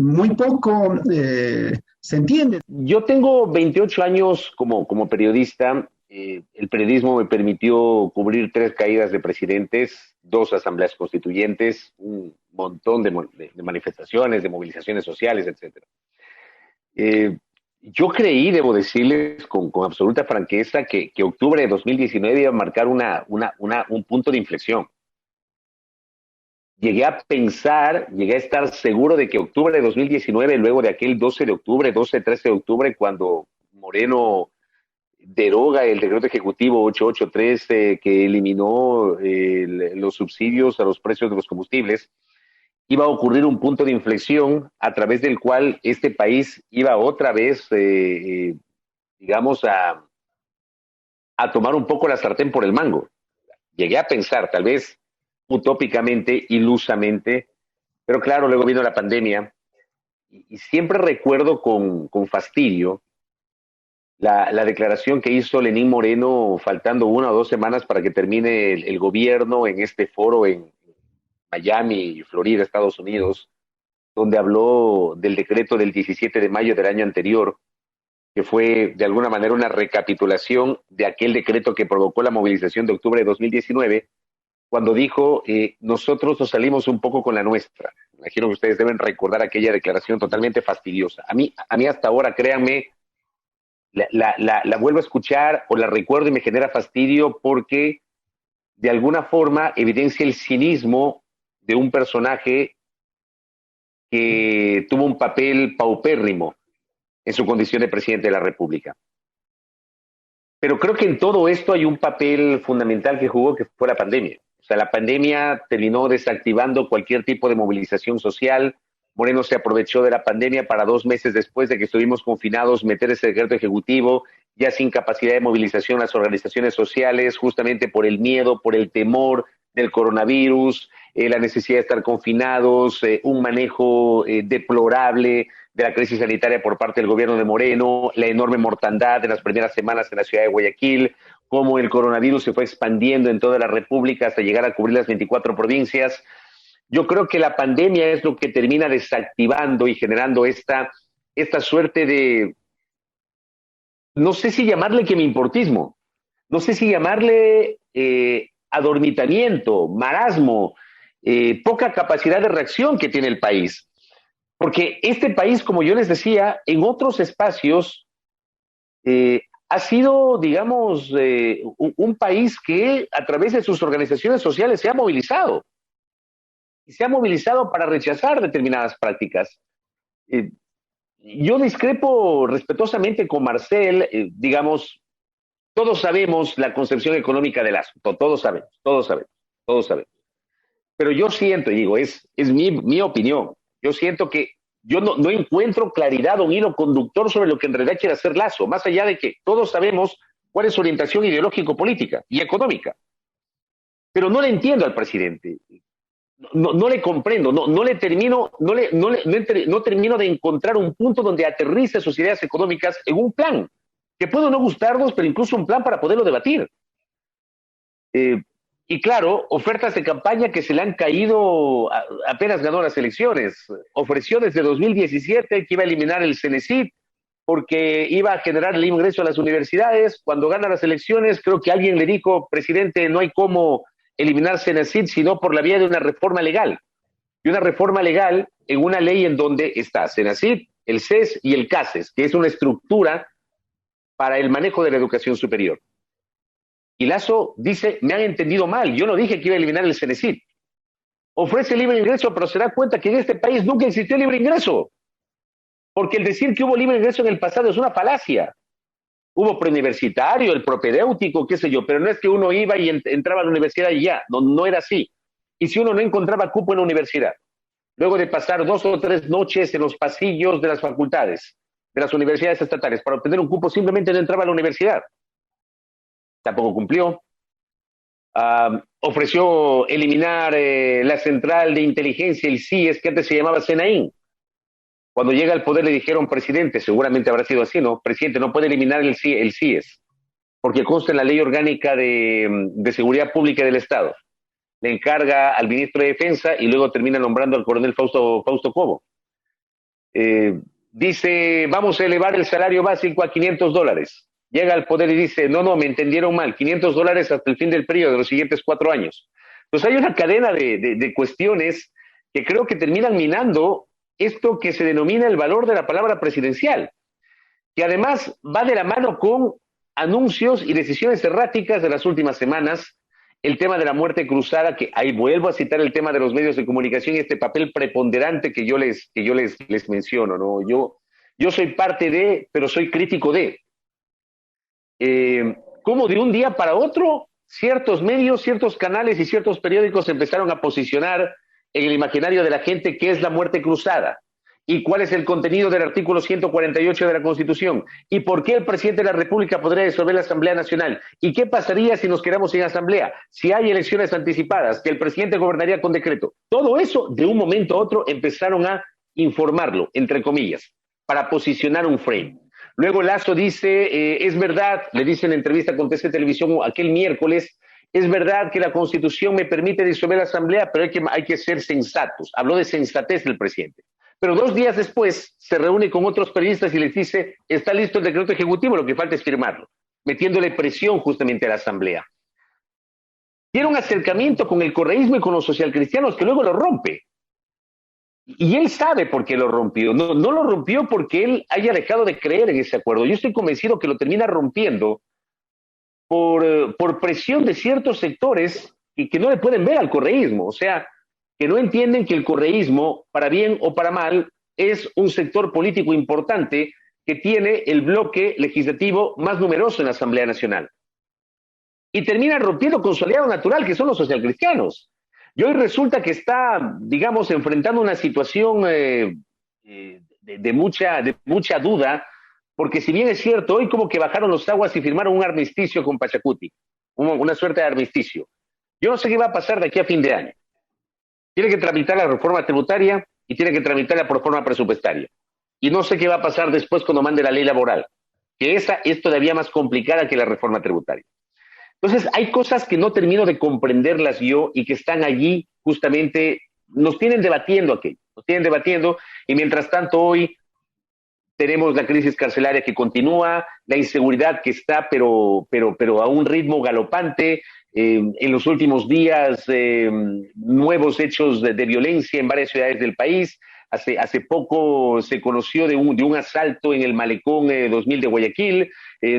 muy poco se entiende. Yo tengo 28 años como periodista. El periodismo me permitió cubrir 3 caídas de presidentes, 2 asambleas constituyentes, un montón de manifestaciones, de movilizaciones sociales, etc. Yo creí, debo decirles con absoluta franqueza, que octubre de 2019 iba a marcar un punto de inflexión. Llegué a estar seguro de que octubre de 2019, luego de aquel 12 de octubre, 13 de octubre, cuando Moreno deroga el decreto ejecutivo 8813 que eliminó los subsidios a los precios de los combustibles, iba a ocurrir un punto de inflexión a través del cual este país iba otra vez, digamos, a tomar un poco la sartén por el mango. Llegué a pensar, tal vez utópicamente, ilusamente, pero claro, luego vino la pandemia y siempre recuerdo con fastidio la declaración que hizo Lenín Moreno faltando 1 o 2 semanas para que termine el gobierno en este foro en Miami, Florida, Estados Unidos, donde habló del decreto del 17 de mayo del año anterior, que fue de alguna manera una recapitulación de aquel decreto que provocó la movilización de octubre de 2019, cuando dijo, nosotros nos salimos un poco con la nuestra. Imagino que ustedes deben recordar aquella declaración totalmente fastidiosa. A mí hasta ahora, créanme, la vuelvo a escuchar o la recuerdo y me genera fastidio porque de alguna forma evidencia el cinismo de un personaje que tuvo un papel paupérrimo en su condición de presidente de la República. Pero creo que en todo esto hay un papel fundamental que jugó, que fue la pandemia. O sea, la pandemia terminó desactivando cualquier tipo de movilización social. Moreno se aprovechó de la pandemia para 2 meses después de que estuvimos confinados meter ese decreto ejecutivo, ya sin capacidad de movilización las organizaciones sociales, justamente por el miedo, por el temor del coronavirus, la necesidad de estar confinados, un manejo deplorable de la crisis sanitaria por parte del gobierno de Moreno, la enorme mortandad de las primeras semanas en la ciudad de Guayaquil, cómo el coronavirus se fue expandiendo en toda la República hasta llegar a cubrir las 24 provincias. Yo creo que la pandemia es lo que termina desactivando y generando esta suerte de, no sé si llamarle quemiimportismo, no sé si llamarle adormitamiento, marasmo, poca capacidad de reacción que tiene el país. Porque este país, como yo les decía, en otros espacios ha sido, digamos, un país que a través de sus organizaciones sociales se ha movilizado. Y se ha movilizado para rechazar determinadas prácticas. Yo discrepo respetuosamente con Marcel, digamos, todos sabemos la concepción económica del asunto, todos sabemos. Pero yo siento, y digo, es mi opinión, yo siento que yo no encuentro claridad o un hilo conductor sobre lo que en realidad quiere hacer Lasso, más allá de que todos sabemos cuál es su orientación ideológico-política y económica. Pero no le entiendo al presidente. No le comprendo, no termino de encontrar un punto donde aterrice sus ideas económicas en un plan, que puede no gustarnos, pero incluso un plan para poderlo debatir. Y claro, ofertas de campaña que se le han caído apenas ganó las elecciones. Ofreció desde 2017 que iba a eliminar el Cenecit porque iba a generar el ingreso a las universidades. Cuando gana las elecciones, creo que alguien le dijo, presidente, no hay cómo eliminar Cenecit sino por la vía de una reforma legal. Y una reforma legal en una ley en donde está Cenecit, el CES y el CACES, que es una estructura para el manejo de la educación superior. Y Lasso dice, me han entendido mal, yo no dije que iba a eliminar el Cenecit. Ofrece libre ingreso, pero se da cuenta que en este país nunca existió libre ingreso. Porque el decir que hubo libre ingreso en el pasado es una falacia. Hubo preuniversitario, el propedéutico, qué sé yo, pero no es que uno iba y entraba a la universidad y ya, no era así. Y si uno no encontraba cupo en la universidad, luego de pasar 2 o 3 noches en los pasillos de las facultades, de las universidades estatales, para obtener un cupo, simplemente no entraba a la universidad. Tampoco cumplió. Ofreció eliminar la central de inteligencia, el CIES, que antes se llamaba CENAIN. Cuando llega al poder le dijeron, presidente, seguramente habrá sido así, ¿no? Presidente, no puede eliminar el CIES, porque consta en la Ley Orgánica de Seguridad Pública del Estado. Le encarga al ministro de Defensa y luego termina nombrando al coronel Fausto Cobo. Dice, vamos a elevar el salario básico a $500. Llega al poder y dice, no, me entendieron mal, $500 hasta el fin del periodo de los siguientes 4 años. Entonces hay una cadena de cuestiones que creo que terminan minando esto que se denomina el valor de la palabra presidencial, que además va de la mano con anuncios y decisiones erráticas de las últimas semanas, el tema de la muerte cruzada, que ahí vuelvo a citar el tema de los medios de comunicación y este papel preponderante que yo les menciono, ¿no? Yo soy parte de, pero soy crítico de. Cómo de un día para otro ciertos medios, ciertos canales y ciertos periódicos empezaron a posicionar en el imaginario de la gente qué es la muerte cruzada y cuál es el contenido del artículo 148 de la Constitución y por qué el presidente de la República podría disolver la Asamblea Nacional y qué pasaría si nos quedamos sin asamblea, si hay elecciones anticipadas, que el presidente gobernaría con decreto. Todo eso de un momento a otro empezaron a informarlo, entre comillas, para posicionar un frame. Luego Lasso dice, es verdad, le dice en entrevista con TC Televisión aquel miércoles, es verdad que la Constitución me permite disolver la Asamblea, pero hay que ser sensatos. Habló de sensatez del presidente. Pero 2 días después se reúne con otros periodistas y les dice, está listo el decreto ejecutivo, lo que falta es firmarlo, metiéndole presión justamente a la Asamblea. Tiene un acercamiento con el correísmo y con los socialcristianos que luego lo rompe. Y él sabe por qué lo rompió. No lo rompió porque él haya dejado de creer en ese acuerdo. Yo estoy convencido que lo termina rompiendo por presión de ciertos sectores y que no le pueden ver al correísmo. O sea, que no entienden que el correísmo, para bien o para mal, es un sector político importante que tiene el bloque legislativo más numeroso en la Asamblea Nacional. Y termina rompiendo con su aliado natural, que son los socialcristianos. Y hoy resulta que está, digamos, enfrentando una situación de mucha duda, porque si bien es cierto, hoy como que bajaron los aguas y firmaron un armisticio con Pachacuti, una suerte de armisticio. Yo no sé qué va a pasar de aquí a fin de año. Tiene que tramitar la reforma tributaria y tiene que tramitar la reforma presupuestaria. Y no sé qué va a pasar después cuando mande la ley laboral, que esa es todavía más complicada que la reforma tributaria. Entonces, hay cosas que no termino de comprenderlas yo y que están allí justamente, nos tienen debatiendo aquello, y mientras tanto hoy tenemos la crisis carcelaria que continúa, la inseguridad que está, pero a un ritmo galopante, en los últimos días nuevos hechos de violencia en varias ciudades del país. Hace poco se conoció de un asalto en el Malecón 2000 de Guayaquil,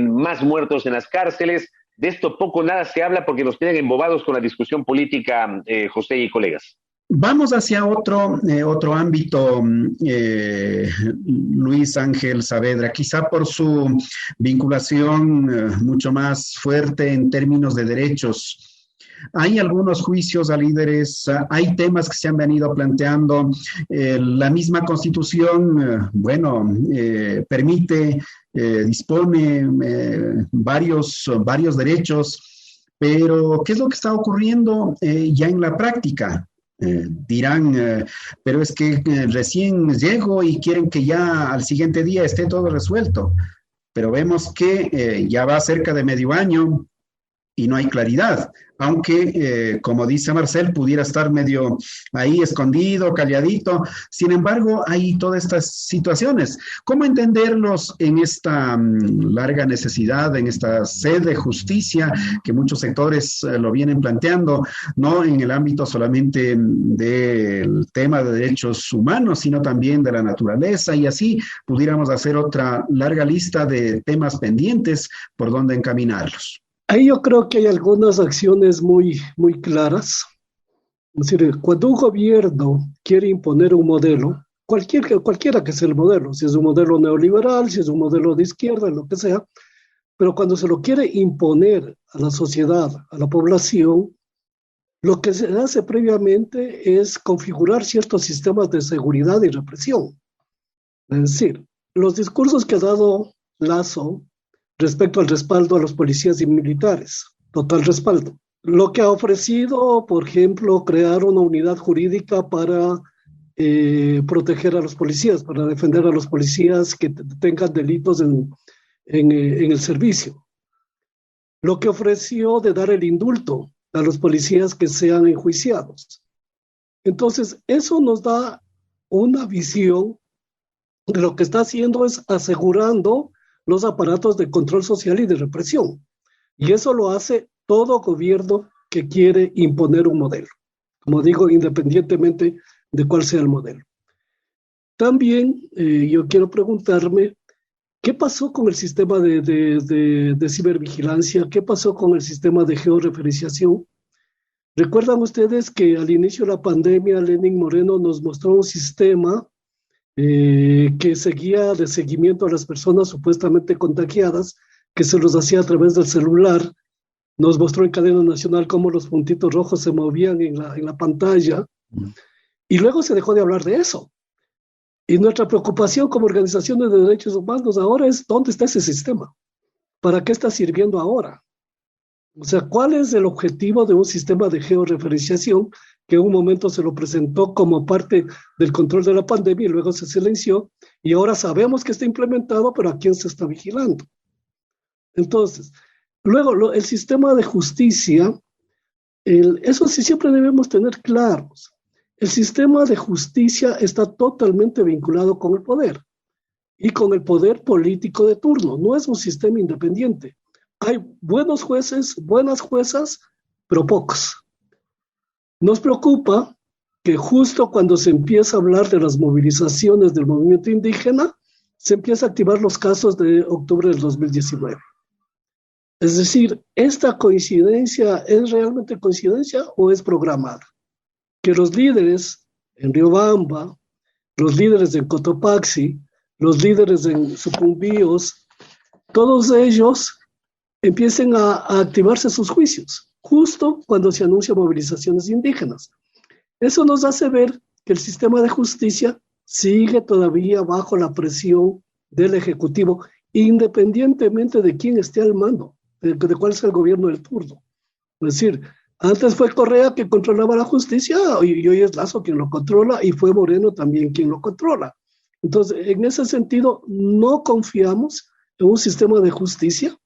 más muertos en las cárceles. De esto poco nada se habla porque nos tienen embobados con la discusión política, José y colegas. Vamos hacia otro ámbito, Luis Ángel Saavedra, quizá por su vinculación mucho más fuerte en términos de derechos. Hay algunos juicios a líderes, hay temas que se han venido planteando. La misma Constitución, permite, dispone varios derechos, pero ¿qué es lo que está ocurriendo ya en la práctica? Dirán, pero es que recién llego y quieren que ya al siguiente día esté todo resuelto. Pero vemos que ya va cerca de medio año y no hay claridad, aunque, como dice Marcel, pudiera estar medio ahí escondido, calladito. Sin embargo, hay todas estas situaciones. ¿Cómo entenderlos en esta larga necesidad, en esta sed de justicia que muchos sectores lo vienen planteando, no en el ámbito solamente del tema de derechos humanos, sino también de la naturaleza, y así pudiéramos hacer otra larga lista de temas pendientes por donde encaminarlos? Ahí yo creo que hay algunas acciones muy claras. Es decir, cuando un gobierno quiere imponer un modelo, cualquiera que sea el modelo, si es un modelo neoliberal, si es un modelo de izquierda, lo que sea, pero cuando se lo quiere imponer a la sociedad, a la población, lo que se hace previamente es configurar ciertos sistemas de seguridad y represión. Es decir, los discursos que ha dado Lasso respecto al respaldo a los policías y militares, total respaldo. Lo que ha ofrecido, por ejemplo, crear una unidad jurídica para proteger a los policías, para defender a los policías que tengan delitos en el servicio. Lo que ofreció de dar el indulto a los policías que sean enjuiciados. Entonces, eso nos da una visión de lo que está haciendo es asegurando los aparatos de control social y de represión. Y eso lo hace todo gobierno que quiere imponer un modelo, como digo, independientemente de cuál sea el modelo. También yo quiero preguntarme, ¿qué pasó con el sistema de cibervigilancia? ¿Qué pasó con el sistema de georreferenciación? ¿Recuerdan ustedes que al inicio de la pandemia Lenin Moreno nos mostró un sistema que seguía de seguimiento a las personas supuestamente contagiadas, que se los hacía a través del celular? Nos mostró en cadena nacional cómo los puntitos rojos se movían en la pantalla, y luego se dejó de hablar de eso. Y nuestra preocupación como organizaciones de derechos humanos ahora es, ¿dónde está ese sistema? ¿Para qué está sirviendo ahora? O sea, ¿cuál es el objetivo de un sistema de georreferenciación que en un momento se lo presentó como parte del control de la pandemia y luego se silenció, y ahora sabemos que está implementado, pero ¿a quién se está vigilando? Entonces, luego el sistema de justicia, eso sí siempre debemos tener claros. El sistema de justicia está totalmente vinculado con el poder y con el poder político de turno. No es un sistema independiente. Hay buenos jueces, buenas juezas, pero pocos. Nos preocupa que justo cuando se empieza a hablar de las movilizaciones del movimiento indígena, se empieza a activar los casos de octubre del 2019. Es decir, ¿esta coincidencia es realmente coincidencia o es programada? Que los líderes en Riobamba, los líderes en Cotopaxi, los líderes en Sucumbíos, todos ellos empiecen a activarse sus juicios, justo cuando se anuncian movilizaciones indígenas. Eso nos hace ver que el sistema de justicia sigue todavía bajo la presión del Ejecutivo, independientemente de quién esté al mando, de cuál sea el gobierno del turno. Es decir, antes fue Correa que controlaba la justicia y hoy es Lasso quien lo controla, y fue Moreno también quien lo controla. Entonces, en ese sentido, no confiamos en un sistema de justicia.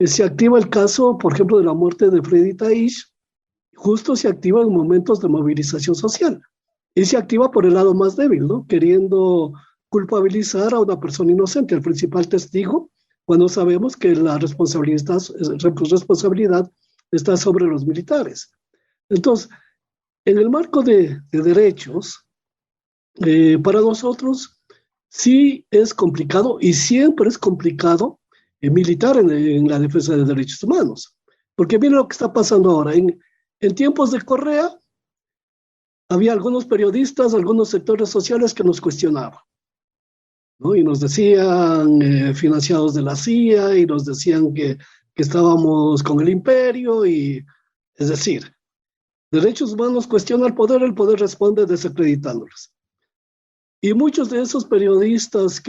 Se activa el caso, por ejemplo, de la muerte de Freddy Taish, justo se activa en momentos de movilización social, y se activa por el lado más débil, ¿no? Queriendo culpabilizar a una persona inocente, al principal testigo, cuando sabemos que la responsabilidad está sobre los militares. Entonces, en el marco de derechos, para nosotros sí es complicado, y siempre es complicado militar en la defensa de derechos humanos. Porque miren lo que está pasando ahora. En tiempos de Correa, había algunos periodistas, algunos sectores sociales que nos cuestionaban, ¿no? Y nos decían financiados de la CIA, y nos decían que estábamos con el imperio, y Es decir, derechos humanos cuestiona al poder responde desacreditándolos. Y muchos de esos periodistas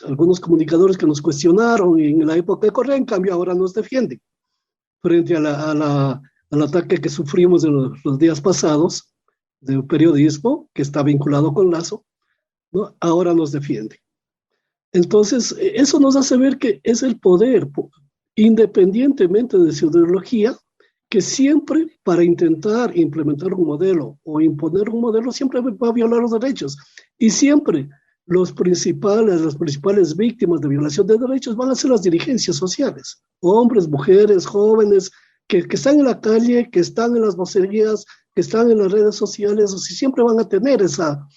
algunos comunicadores que nos cuestionaron en la época de Correa, en cambio ahora nos defienden frente al ataque que sufrimos en los días pasados del periodismo, que está vinculado con Lazo, ¿no? Ahora nos defiende. Entonces, eso nos hace ver que es el poder, independientemente de su ideología, que siempre para intentar implementar un modelo o imponer un modelo, siempre va a violar los derechos. Y siempre las principales víctimas de violación de derechos van a ser las dirigencias sociales, hombres, mujeres, jóvenes, que están en la calle, que están en las vocerías, que están en las redes sociales, o si siempre van a tener esa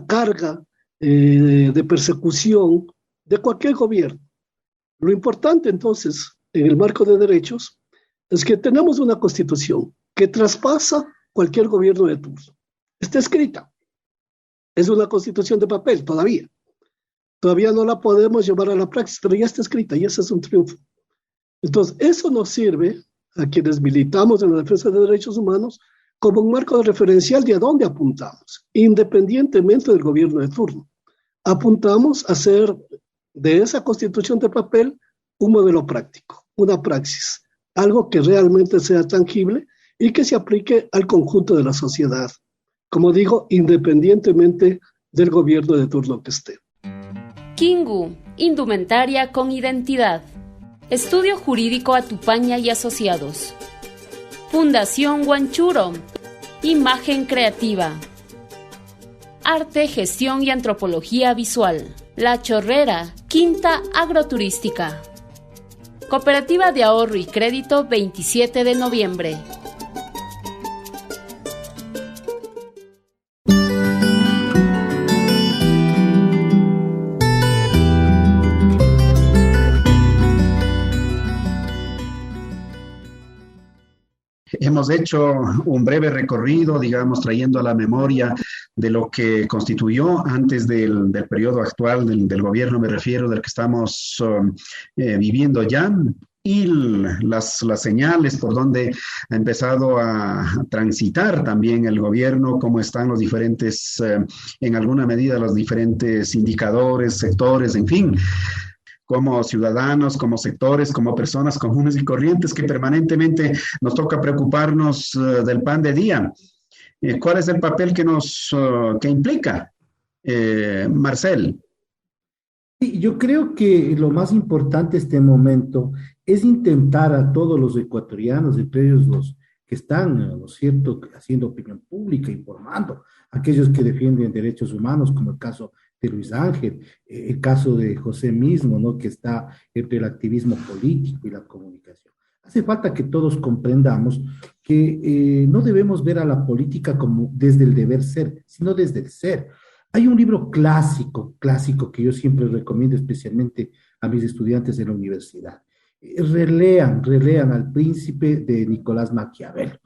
carga de persecución de cualquier gobierno. Lo importante entonces, en el marco de derechos, es que tenemos una constitución que traspasa cualquier gobierno de turno. Está escrita. Es una constitución de papel todavía. Todavía no la podemos llevar a la praxis, pero ya está escrita y ese es un triunfo. Entonces, eso nos sirve a quienes militamos en la defensa de derechos humanos como un marco de referencial de a dónde apuntamos, independientemente del gobierno de turno. Apuntamos a hacer de esa constitución de papel un modelo práctico, una praxis, algo que realmente sea tangible y que se aplique al conjunto de la sociedad. Como digo, independientemente del gobierno de turno que esté. Kingu, indumentaria con identidad. Estudio Jurídico Atupaña y Asociados. Fundación Huanchuro. Imagen creativa. Arte, gestión y antropología visual. La Chorrera, Quinta Agroturística. Cooperativa de Ahorro y Crédito 27 de noviembre. Hemos hecho un breve recorrido, digamos, trayendo a la memoria de lo que constituyó antes del periodo actual del gobierno, me refiero, del que estamos viviendo ya, y las señales por donde ha empezado a transitar también el gobierno, cómo están los diferentes, en alguna medida, los diferentes indicadores, sectores, en fin, como ciudadanos, como sectores, como personas comunes y corrientes que permanentemente nos toca preocuparnos del pan de día. ¿Cuál es el papel que implica, Marcel? Sí, yo creo que lo más importante este momento es intentar a todos los ecuatorianos, entre ellos los que están, ¿no es cierto?, haciendo opinión pública, informando, aquellos que defienden derechos humanos, como el caso de Luis Ángel, el caso de José mismo, ¿no?, que está entre el activismo político y la comunicación. Hace falta que todos comprendamos que no debemos ver a la política como desde el deber ser, sino desde el ser. Hay un libro clásico que yo siempre recomiendo especialmente a mis estudiantes en la universidad. Relean al Príncipe de Nicolás Maquiavelo.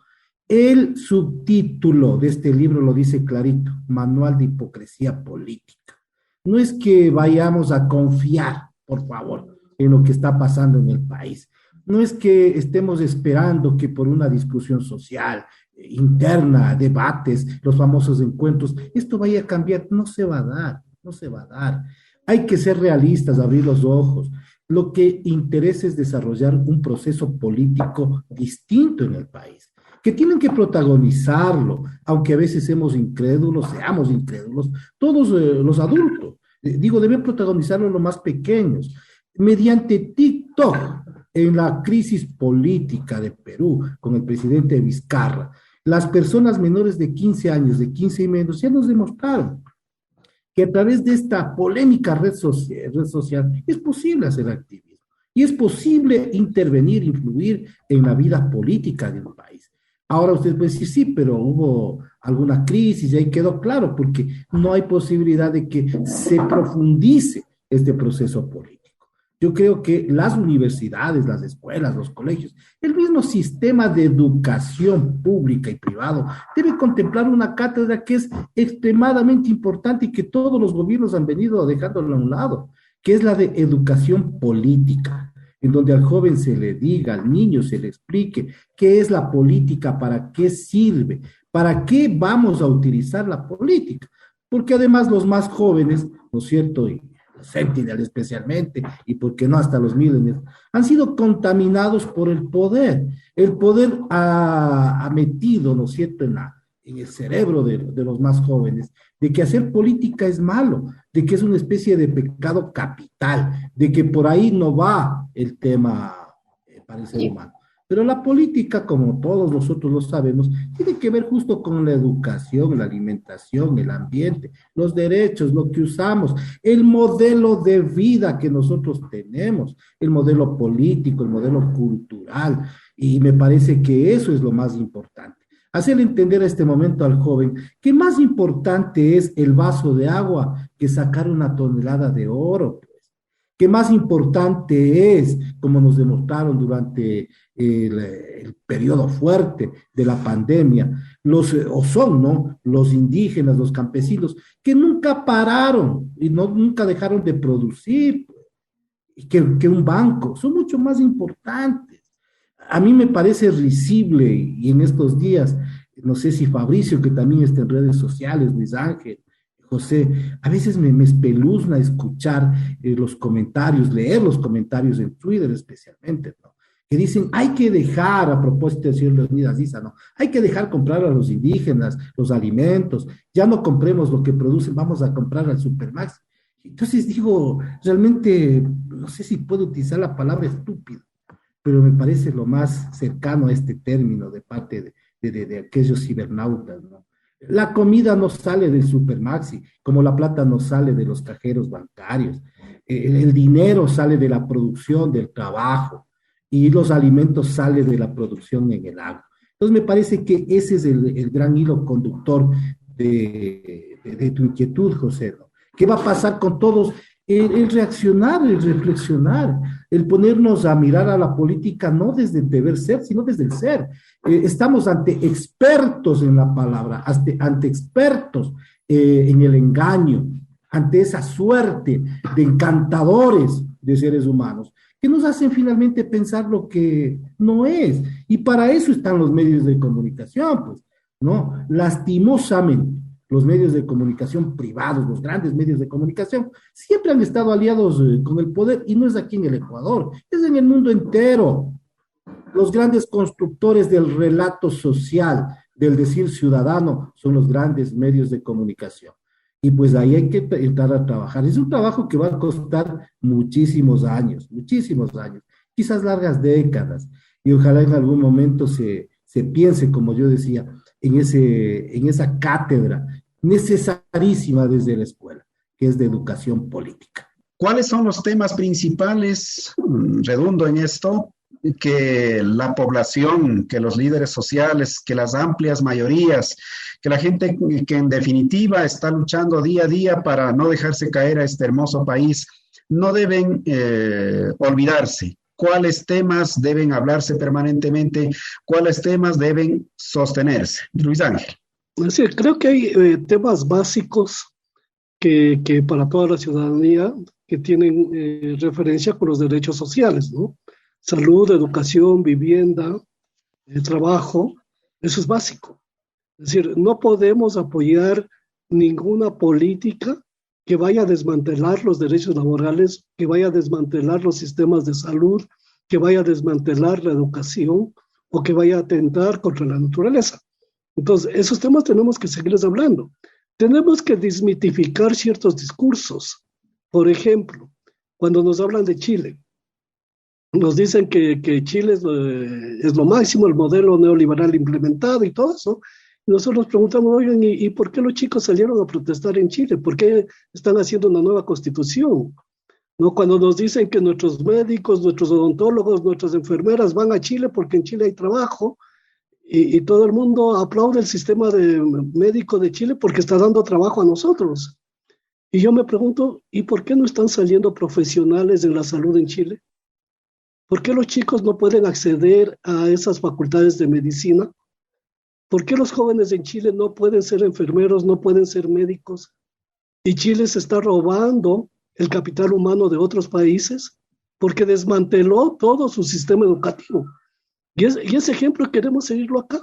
El subtítulo de este libro lo dice clarito: Manual de Hipocresía Política. No es que vayamos a confiar, por favor, en lo que está pasando en el país. No es que estemos esperando que por una discusión social, interna, debates, los famosos encuentros, esto vaya a cambiar. No se va a dar. Hay que ser realistas, abrir los ojos. Lo que interesa es desarrollar un proceso político distinto en el país, que tienen que protagonizarlo, aunque a veces seamos incrédulos, todos los adultos, deben protagonizarlo los más pequeños. Mediante TikTok, en la crisis política de Perú, con el presidente Vizcarra, las personas menores de 15 años, de 15 y menos, ya nos demostraron que a través de esta polémica red social es posible hacer activismo y es posible intervenir, influir en la vida política de un país. Ahora usted puede decir, sí, pero hubo alguna crisis y ahí quedó claro, porque no hay posibilidad de que se profundice este proceso político. Yo creo que las universidades, las escuelas, los colegios, el mismo sistema de educación pública y privado debe contemplar una cátedra que es extremadamente importante y que todos los gobiernos han venido dejándolo a un lado, que es la de educación política. en donde al joven se le diga, al niño se le explique qué es la política, para qué sirve, para qué vamos a utilizar la política. Porque además los más jóvenes, ¿no es cierto?, y los Sentinel especialmente, y por qué no hasta los millennials, han sido contaminados por el poder. El poder ha metido, ¿no es cierto?, en el cerebro de los más jóvenes, de que hacer política es malo, de que es una especie de pecado capital, de que por ahí no va el tema para el ser humano. Pero la política, como todos nosotros lo sabemos, tiene que ver justo con la educación, la alimentación, el ambiente, los derechos, lo que usamos, el modelo de vida que nosotros tenemos, el modelo político, el modelo cultural, y me parece que eso es lo más importante. Hacerle entender a este momento al joven que más importante es el vaso de agua que sacar una tonelada de oro, pues. Que más importante es, como nos demostraron durante el periodo fuerte de la pandemia, los indígenas, los campesinos, que nunca pararon y nunca dejaron de producir, pues, que un banco, son mucho más importantes. A mí me parece risible, y en estos días, no sé si Fabricio, que también está en redes sociales, Luis Ángel, José, a veces me espeluzna escuchar los comentarios, leer los comentarios en Twitter especialmente, ¿no?, que dicen, hay que dejar, a propósito del señor Leonidas Issa, ¿no?, hay que dejar comprar a los indígenas los alimentos, ya no compremos lo que producen, vamos a comprar al Supermax. Entonces digo, realmente, no sé si puedo utilizar la palabra estúpido, pero me parece lo más cercano a este término de parte de aquellos cibernautas, ¿no? La comida no sale del Supermaxi, como la plata no sale de los cajeros bancarios. El dinero sale de la producción, del trabajo, y los alimentos salen de la producción en el agro. Entonces me parece que ese es el gran hilo conductor de tu inquietud, José, ¿no? ¿Qué va a pasar con todos? El reaccionar, el reflexionar, el ponernos a mirar a la política no desde el deber ser, sino desde el ser. Estamos ante expertos en la palabra, ante expertos en el engaño, ante esa suerte de encantadores de seres humanos que nos hacen finalmente pensar lo que no es. Y para eso están los medios de comunicación, pues, ¿no? Lastimosamente, los medios de comunicación privados, los grandes medios de comunicación, siempre han estado aliados con el poder, y no es aquí en el Ecuador, es en el mundo entero. Los grandes constructores del relato social, del decir ciudadano, son los grandes medios de comunicación. Y pues ahí hay que entrar a trabajar. Es un trabajo que va a costar muchísimos años, quizás largas décadas, y ojalá en algún momento se piense, como yo decía, en esa cátedra necesarísima desde la escuela, que es de educación política. ¿Cuáles son los temas principales, redundo en esto, que la población, que los líderes sociales, que las amplias mayorías, que la gente que en definitiva está luchando día a día para no dejarse caer a este hermoso país, no deben olvidarse? ¿Cuáles temas deben hablarse permanentemente? ¿Cuáles temas deben sostenerse? Luis Ángel. Sí, creo que hay temas básicos que para toda la ciudadanía que tienen referencia con los derechos sociales, ¿no? Salud, educación, vivienda, trabajo, eso es básico. Es decir, no podemos apoyar ninguna política que vaya a desmantelar los derechos laborales, que vaya a desmantelar los sistemas de salud, que vaya a desmantelar la educación o que vaya a atentar contra la naturaleza. Entonces, esos temas tenemos que seguirles hablando. Tenemos que desmitificar ciertos discursos. Por ejemplo, cuando nos hablan de Chile, nos dicen que Chile es lo máximo, el modelo neoliberal implementado y todo eso. Y nosotros nos preguntamos, oigan, ¿y por qué los chicos salieron a protestar en Chile? ¿Por qué están haciendo una nueva constitución? ¿No? Cuando nos dicen que nuestros médicos, nuestros odontólogos, nuestras enfermeras van a Chile porque en Chile hay trabajo, y todo el mundo aplaude el sistema médico de Chile porque está dando trabajo a nosotros. Y yo me pregunto, ¿y por qué no están saliendo profesionales en la salud en Chile? ¿Por qué los chicos no pueden acceder a esas facultades de medicina? ¿Por qué los jóvenes en Chile no pueden ser enfermeros, no pueden ser médicos? Y Chile se está robando el capital humano de otros países porque desmanteló todo su sistema educativo. Y ese ejemplo queremos seguirlo acá.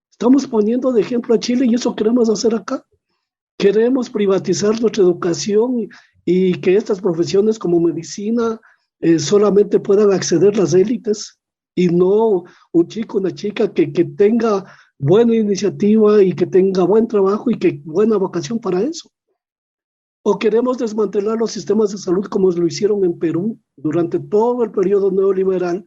Estamos poniendo de ejemplo a Chile y eso queremos hacer acá. Queremos privatizar nuestra educación y que estas profesiones como medicina solamente puedan acceder las élites y no un chico, una chica que tenga buena iniciativa y que tenga buen trabajo y que buena vocación para eso. O queremos desmantelar los sistemas de salud como lo hicieron en Perú durante todo el periodo neoliberal,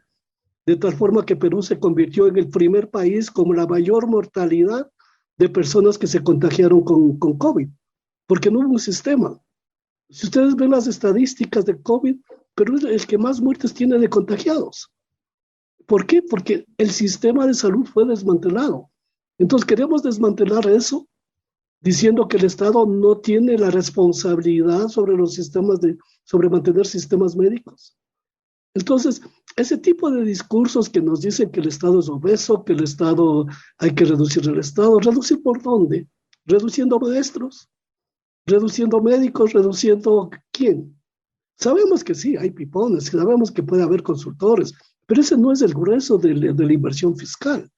de tal forma que Perú se convirtió en el primer país con la mayor mortalidad de personas que se contagiaron con COVID, porque no hubo un sistema. Si ustedes ven las estadísticas de COVID, Perú es el que más muertes tiene de contagiados. ¿Por qué? Porque el sistema de salud fue desmantelado. Entonces queremos desmantelar eso, diciendo que el Estado no tiene la responsabilidad sobre los sistemas sobre mantener sistemas médicos. Entonces, ese tipo de discursos que nos dicen que el Estado es obeso, que el Estado, hay que reducir el Estado, ¿reducir por dónde? Reduciendo maestros, reduciendo médicos, reduciendo ¿quién? Sabemos que sí, hay pipones, sabemos que puede haber consultores, pero ese no es el grueso de la inversión fiscal.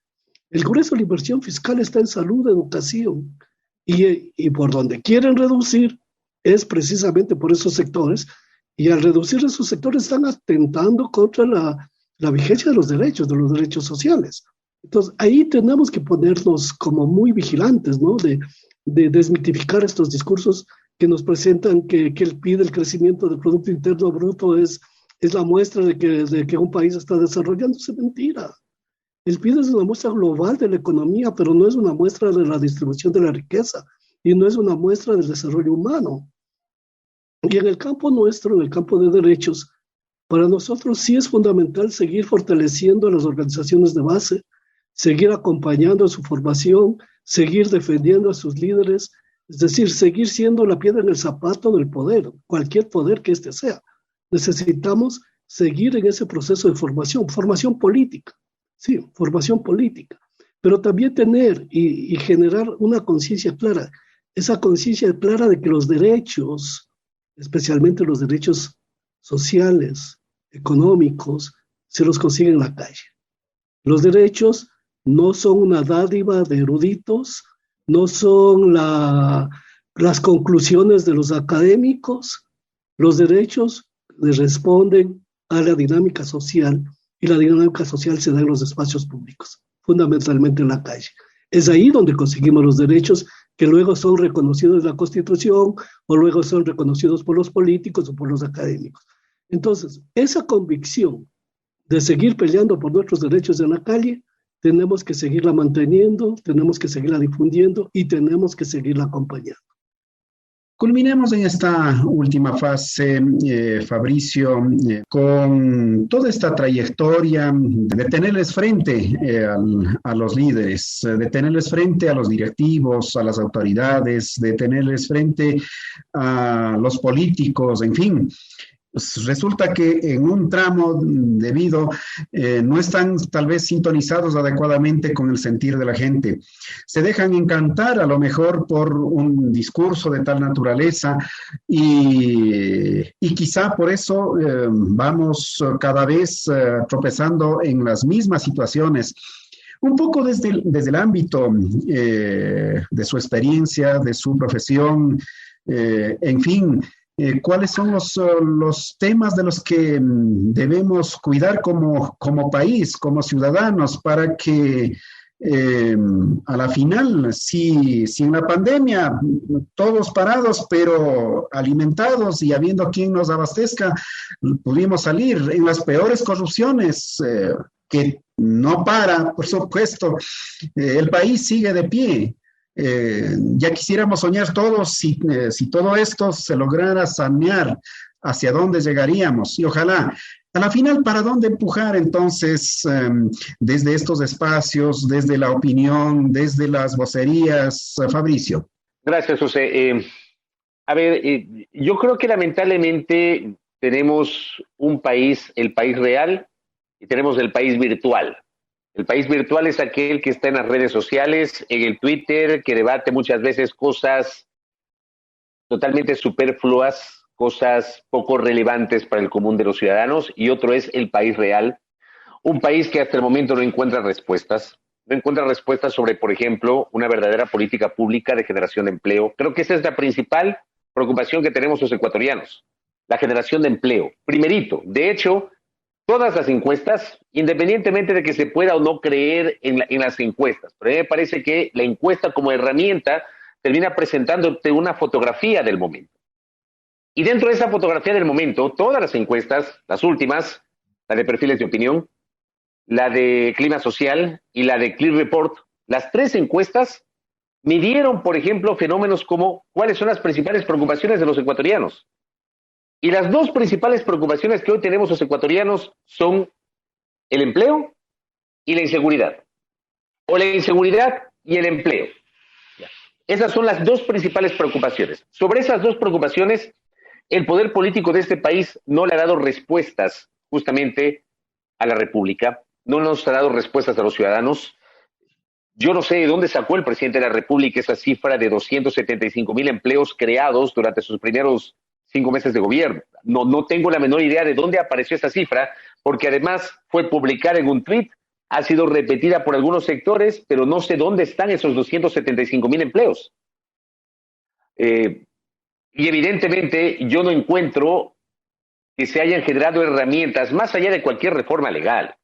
El grueso de la inversión fiscal está en salud, educación, y por donde quieren reducir es precisamente por esos sectores, y al reducir esos sectores están atentando contra la vigencia de los derechos sociales. Entonces, ahí tenemos que ponernos como muy vigilantes, ¿no? De desmitificar estos discursos que nos presentan que el PIB, el crecimiento del Producto Interno Bruto, es la muestra de que un país está desarrollándose. Mentira. El PIB es una muestra global de la economía, pero no es una muestra de la distribución de la riqueza y no es una muestra del desarrollo humano. Y en el campo nuestro, en el campo de derechos, para nosotros sí es fundamental seguir fortaleciendo a las organizaciones de base, seguir acompañando a su formación, seguir defendiendo a sus líderes, es decir, seguir siendo la piedra en el zapato del poder, cualquier poder que éste sea. Necesitamos seguir en ese proceso de formación política, sí, formación política, pero también tener y generar una conciencia clara, esa conciencia clara de que los derechos, especialmente los derechos sociales, económicos, se los consiguen en la calle. Los derechos no son una dádiva de eruditos, no son las conclusiones de los académicos. Los derechos le responden a la dinámica social, y la dinámica social se da en los espacios públicos, fundamentalmente en la calle. Es ahí donde conseguimos los derechos que luego son reconocidos en la Constitución o luego son reconocidos por los políticos o por los académicos. Entonces, esa convicción de seguir peleando por nuestros derechos en la calle, tenemos que seguirla manteniendo, tenemos que seguirla difundiendo y tenemos que seguirla acompañando. Culminemos en esta última fase, Fabricio, con toda esta trayectoria de tenerles frente a los líderes, de tenerles frente a los directivos, a las autoridades, de tenerles frente a los políticos, en fin. Pues resulta que en un tramo debido no están tal vez sintonizados adecuadamente con el sentir de la gente. Se dejan encantar a lo mejor por un discurso de tal naturaleza y quizá por eso vamos cada vez tropezando en las mismas situaciones. Un poco desde el ámbito de su experiencia, de su profesión, en fin. ¿Cuáles son los temas de los que debemos cuidar como país, como ciudadanos, para que a la final, si en la pandemia todos parados, pero alimentados y habiendo quien nos abastezca, pudimos salir en las peores corrupciones que no para, por supuesto, el país sigue de pie. Ya quisiéramos soñar todos si todo esto se lograra sanear, hacia dónde llegaríamos y ojalá a la final para dónde empujar entonces desde estos espacios, desde la opinión, desde las vocerías. Fabricio. Gracias, José. Yo creo que lamentablemente tenemos un país, el país real, y tenemos el país virtual. El país virtual es aquel que está en las redes sociales, en el Twitter, que debate muchas veces cosas totalmente superfluas, cosas poco relevantes para el común de los ciudadanos, y otro es el país real, un país que hasta el momento no encuentra respuestas sobre, por ejemplo, una verdadera política pública de generación de empleo. Creo que esa es la principal preocupación que tenemos los ecuatorianos, la generación de empleo. Primerito, de hecho, todas las encuestas, independientemente de que se pueda o no creer en las encuestas, pero a mí me parece que la encuesta como herramienta termina presentándote una fotografía del momento. Y dentro de esa fotografía del momento, todas las encuestas, las últimas, la de perfiles de opinión, la de clima social y la de Clear Report, las tres encuestas midieron, por ejemplo, fenómenos como cuáles son las principales preocupaciones de los ecuatorianos. Y las dos principales preocupaciones que hoy tenemos los ecuatorianos son el empleo y la inseguridad. O la inseguridad y el empleo. Esas son las dos principales preocupaciones. Sobre esas dos preocupaciones, el poder político de este país no le ha dado respuestas justamente a la República, no nos ha dado respuestas a los ciudadanos. Yo no sé de dónde sacó el presidente de la República esa cifra de 275,000 empleos creados durante sus primeros 5 meses de gobierno. No tengo la menor idea de dónde apareció esa cifra, porque además fue publicada en un tuit, ha sido repetida por algunos sectores, pero no sé dónde están esos 275,000 empleos. Y evidentemente yo no encuentro que se hayan generado herramientas más allá de cualquier reforma legal.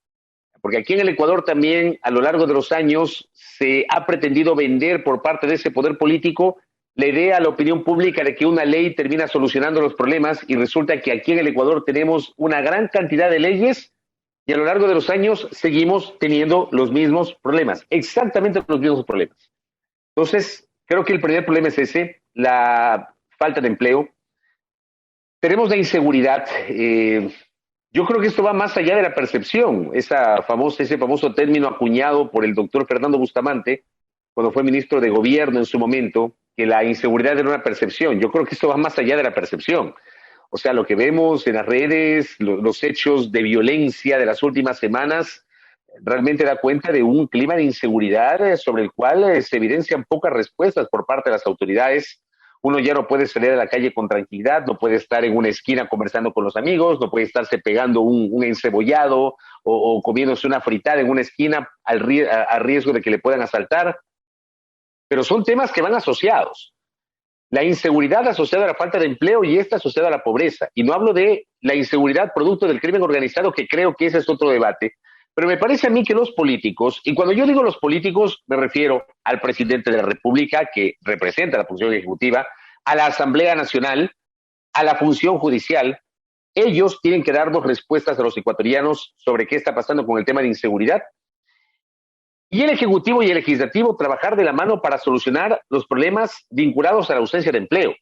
Porque aquí en el Ecuador también, a lo largo de los años, se ha pretendido vender por parte de ese poder político la idea a la opinión pública de que una ley termina solucionando los problemas, y resulta que aquí en el Ecuador tenemos una gran cantidad de leyes y a lo largo de los años seguimos teniendo los mismos problemas, exactamente los mismos problemas. Entonces, creo que el primer problema es ese, la falta de empleo. Tenemos la inseguridad. Yo creo que esto va más allá de la percepción, ese famoso término acuñado por el doctor Fernando Bustamante cuando fue ministro de Gobierno en su momento, que la inseguridad era una percepción. Yo creo que esto va más allá de la percepción. O sea, lo que vemos en las redes, los hechos de violencia de las últimas semanas, realmente da cuenta de un clima de inseguridad sobre el cual se evidencian pocas respuestas por parte de las autoridades. Uno ya no puede salir a la calle con tranquilidad, no puede estar en una esquina conversando con los amigos, no puede estarse pegando un encebollado o comiéndose una fritada en una esquina a riesgo de que le puedan asaltar. Pero son temas que van asociados. La inseguridad asociada a la falta de empleo y esta asociada a la pobreza. Y no hablo de la inseguridad producto del crimen organizado, que creo que ese es otro debate. Pero me parece a mí que los políticos, y cuando yo digo los políticos me refiero al presidente de la República, que representa la función ejecutiva, a la Asamblea Nacional, a la función judicial, ellos tienen que darnos respuestas a los ecuatorianos sobre qué está pasando con el tema de inseguridad. Y el Ejecutivo y el Legislativo trabajar de la mano para solucionar los problemas vinculados a la ausencia de empleo.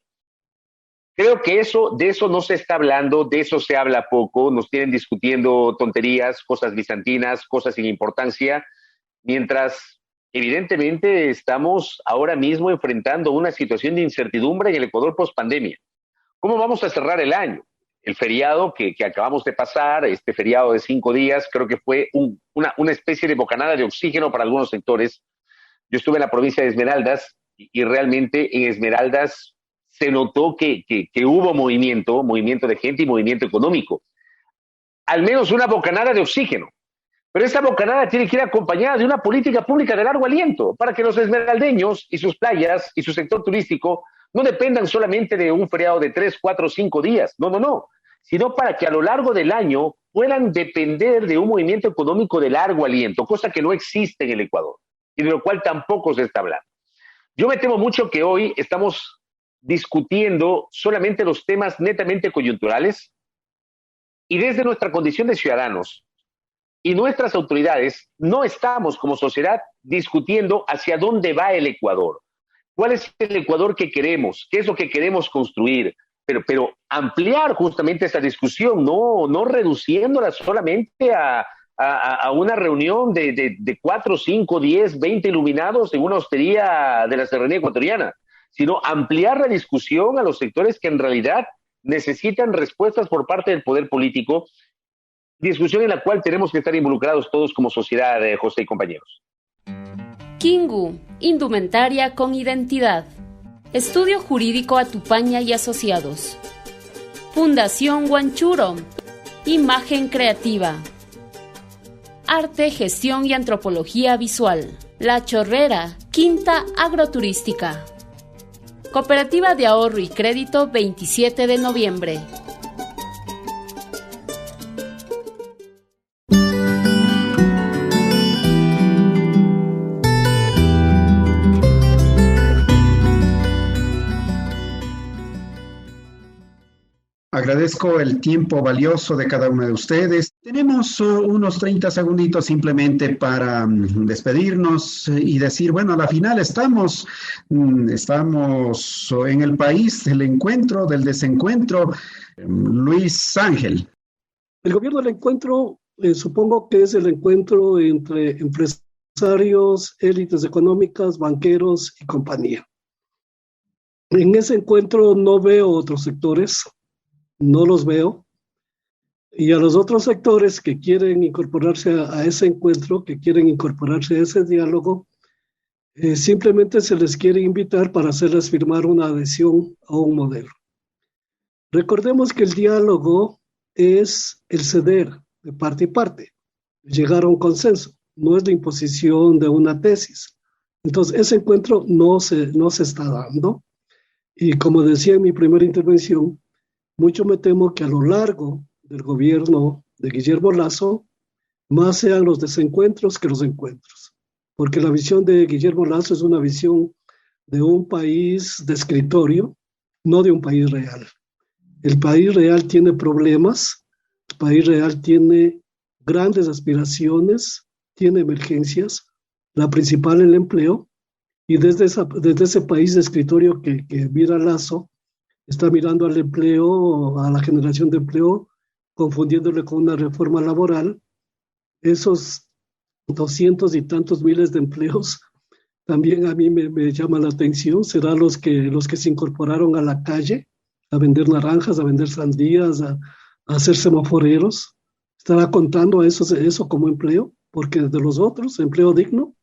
Creo que de eso no se está hablando, de eso se habla poco, nos tienen discutiendo tonterías, cosas bizantinas, cosas sin importancia, mientras evidentemente estamos ahora mismo enfrentando una situación de incertidumbre en el Ecuador post-pandemia. ¿Cómo vamos a cerrar el año? El feriado que acabamos de pasar, este feriado de 5 días, creo que fue una especie de bocanada de oxígeno para algunos sectores. Yo estuve en la provincia de Esmeraldas y realmente en Esmeraldas se notó que hubo movimiento de gente y movimiento económico. Al menos una bocanada de oxígeno. Pero esa bocanada tiene que ir acompañada de una política pública de largo aliento para que los esmeraldeños y sus playas y su sector turístico no dependan solamente de un feriado de 3, 4, 5 días. No. Sino para que a lo largo del año puedan depender de un movimiento económico de largo aliento, cosa que no existe en el Ecuador y de lo cual tampoco se está hablando. Yo me temo mucho que hoy estamos discutiendo solamente los temas netamente coyunturales y desde nuestra condición de ciudadanos y nuestras autoridades no estamos como sociedad discutiendo hacia dónde va el Ecuador. ¿Cuál es el Ecuador que queremos? ¿Qué es lo que queremos construir? Pero ampliar justamente esa discusión, no reduciéndola solamente a una reunión de 4, 5, 10, 20 iluminados en una hostería de la serranía ecuatoriana, sino ampliar la discusión a los sectores que en realidad necesitan respuestas por parte del poder político, discusión en la cual tenemos que estar involucrados todos como sociedad, José y compañeros. Kingu, indumentaria con identidad. Estudio Jurídico Atupaña y Asociados. Fundación Huanchuro. Imagen creativa. Arte, gestión y antropología visual. La Chorrera, Quinta Agroturística. Cooperativa de Ahorro y Crédito 27 de noviembre. Agradezco el tiempo valioso de cada uno de ustedes. Tenemos unos 30 segunditos simplemente para despedirnos y decir, bueno, a la final estamos en el país del encuentro, del desencuentro. Luis Ángel. El gobierno del encuentro, supongo que es el encuentro entre empresarios, élites económicas, banqueros y compañía. En ese encuentro no veo otros sectores. No los veo, y a los otros sectores que quieren incorporarse a ese encuentro, que quieren incorporarse a ese diálogo, simplemente se les quiere invitar para hacerles firmar una adhesión a un modelo. Recordemos que el diálogo es el ceder de parte y parte, llegar a un consenso, no es la imposición de una tesis. Entonces, ese encuentro no se está dando, y como decía en mi primera intervención, mucho me temo que a lo largo del gobierno de Guillermo Lasso, más sean los desencuentros que los encuentros. Porque la visión de Guillermo Lasso es una visión de un país de escritorio, no de un país real. El país real tiene problemas, el país real tiene grandes aspiraciones, tiene emergencias, la principal el empleo, y desde ese país de escritorio que mira Lasso, está mirando al empleo, a la generación de empleo, confundiéndole con una reforma laboral. Esos 200 y tantos miles de empleos también a mí me llama la atención. ¿Serán los que se incorporaron a la calle a vender naranjas, a vender sandías, a hacer semaforeros? ¿Estará contando eso como empleo? Porque de los otros, empleo digno,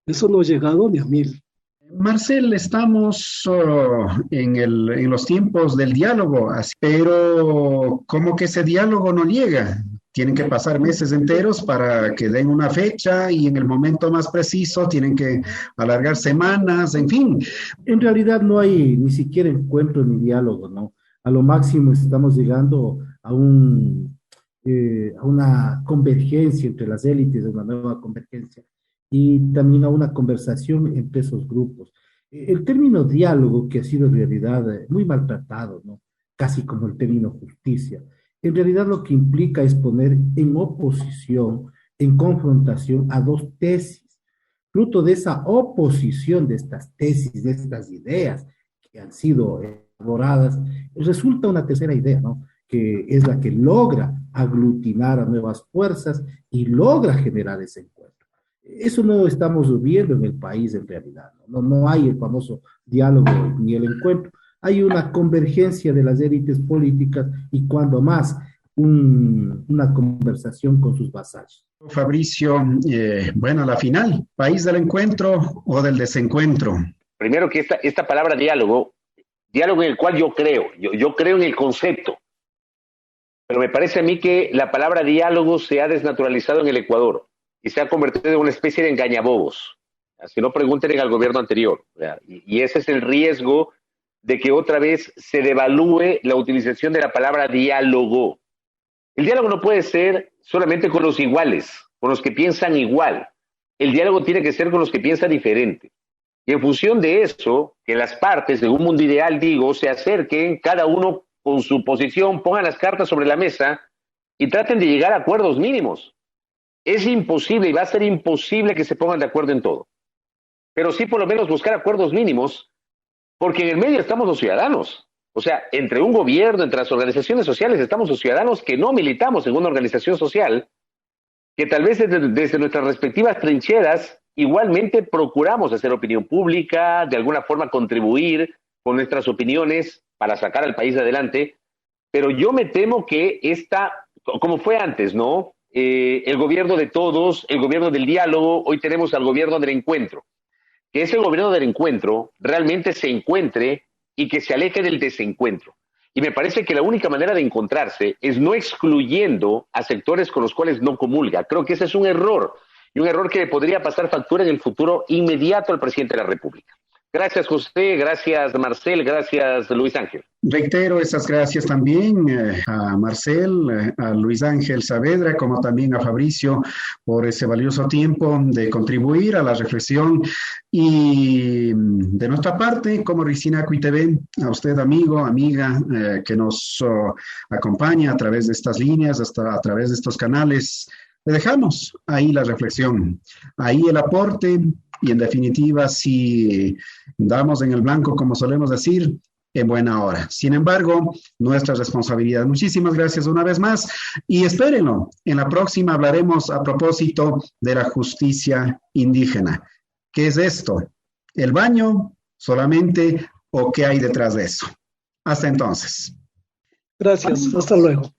eso no ha llegado ni a 1000. Marcel, estamos en los tiempos del diálogo, pero como que ese diálogo no llega. Tienen que pasar meses enteros para que den una fecha y en el momento más preciso tienen que alargar semanas, en fin. En realidad no hay ni siquiera encuentro ni diálogo, ¿no? A lo máximo estamos llegando a una convergencia entre las élites, una nueva convergencia, y también a una conversación entre esos grupos. El término diálogo, que ha sido en realidad muy maltratado, ¿no? Casi como el término justicia, en realidad lo que implica es poner en oposición, en confrontación a dos tesis. Fruto de esa oposición de estas tesis, de estas ideas que han sido elaboradas, resulta una tercera idea, ¿no? Que es la que logra aglutinar a nuevas fuerzas y logra generar ese encuentro. Eso no estamos viendo en el país en realidad, no hay el famoso diálogo ni el encuentro. Hay una convergencia de las élites políticas y cuando más una conversación con sus vasallos. Fabricio, bueno, la final, ¿país del encuentro o del desencuentro? Primero que esta palabra diálogo en el cual yo creo en el concepto, pero me parece a mí que la palabra diálogo se ha desnaturalizado en el Ecuador y se ha convertido en una especie de engañabobos. Si no, pregunten al gobierno anterior. Y ese es el riesgo de que otra vez se devalúe la utilización de la palabra diálogo. El diálogo no puede ser solamente con los iguales, con los que piensan igual. El diálogo tiene que ser con los que piensan diferente. Y en función de eso, que las partes de un mundo ideal, se acerquen, cada uno con su posición, pongan las cartas sobre la mesa y traten de llegar a acuerdos mínimos. Es imposible y va a ser imposible que se pongan de acuerdo en todo. Pero sí por lo menos buscar acuerdos mínimos, porque en el medio estamos los ciudadanos. O sea, entre un gobierno, entre las organizaciones sociales, estamos los ciudadanos que no militamos en una organización social, que tal vez desde nuestras respectivas trincheras igualmente procuramos hacer opinión pública, de alguna forma contribuir con nuestras opiniones para sacar al país adelante. Pero yo me temo que como fue antes, ¿no? El gobierno de todos, el gobierno del diálogo, hoy tenemos al gobierno del encuentro. Que ese gobierno del encuentro realmente se encuentre y que se aleje del desencuentro. Y me parece que la única manera de encontrarse es no excluyendo a sectores con los cuales no comulga. Creo que ese es un error, y un error que le podría pasar factura en el futuro inmediato al presidente de la República. Gracias, José, gracias, Marcel, gracias, Luis Ángel. Reitero esas gracias también a Marcel, a Luis Ángel Saavedra, como también a Fabricio, por ese valioso tiempo de contribuir a la reflexión. Y de nuestra parte, como Risinacu TV, a usted, amigo, amiga, que nos acompaña a través de estas líneas, hasta a través de estos canales, le dejamos ahí la reflexión, ahí el aporte, y en definitiva, si damos en el blanco, como solemos decir, en buena hora. Sin embargo, nuestra responsabilidad. Muchísimas gracias una vez más y espérenlo. En la próxima hablaremos a propósito de la justicia indígena. ¿Qué es esto? ¿El baño solamente o qué hay detrás de eso? Hasta entonces. Gracias. Hasta luego.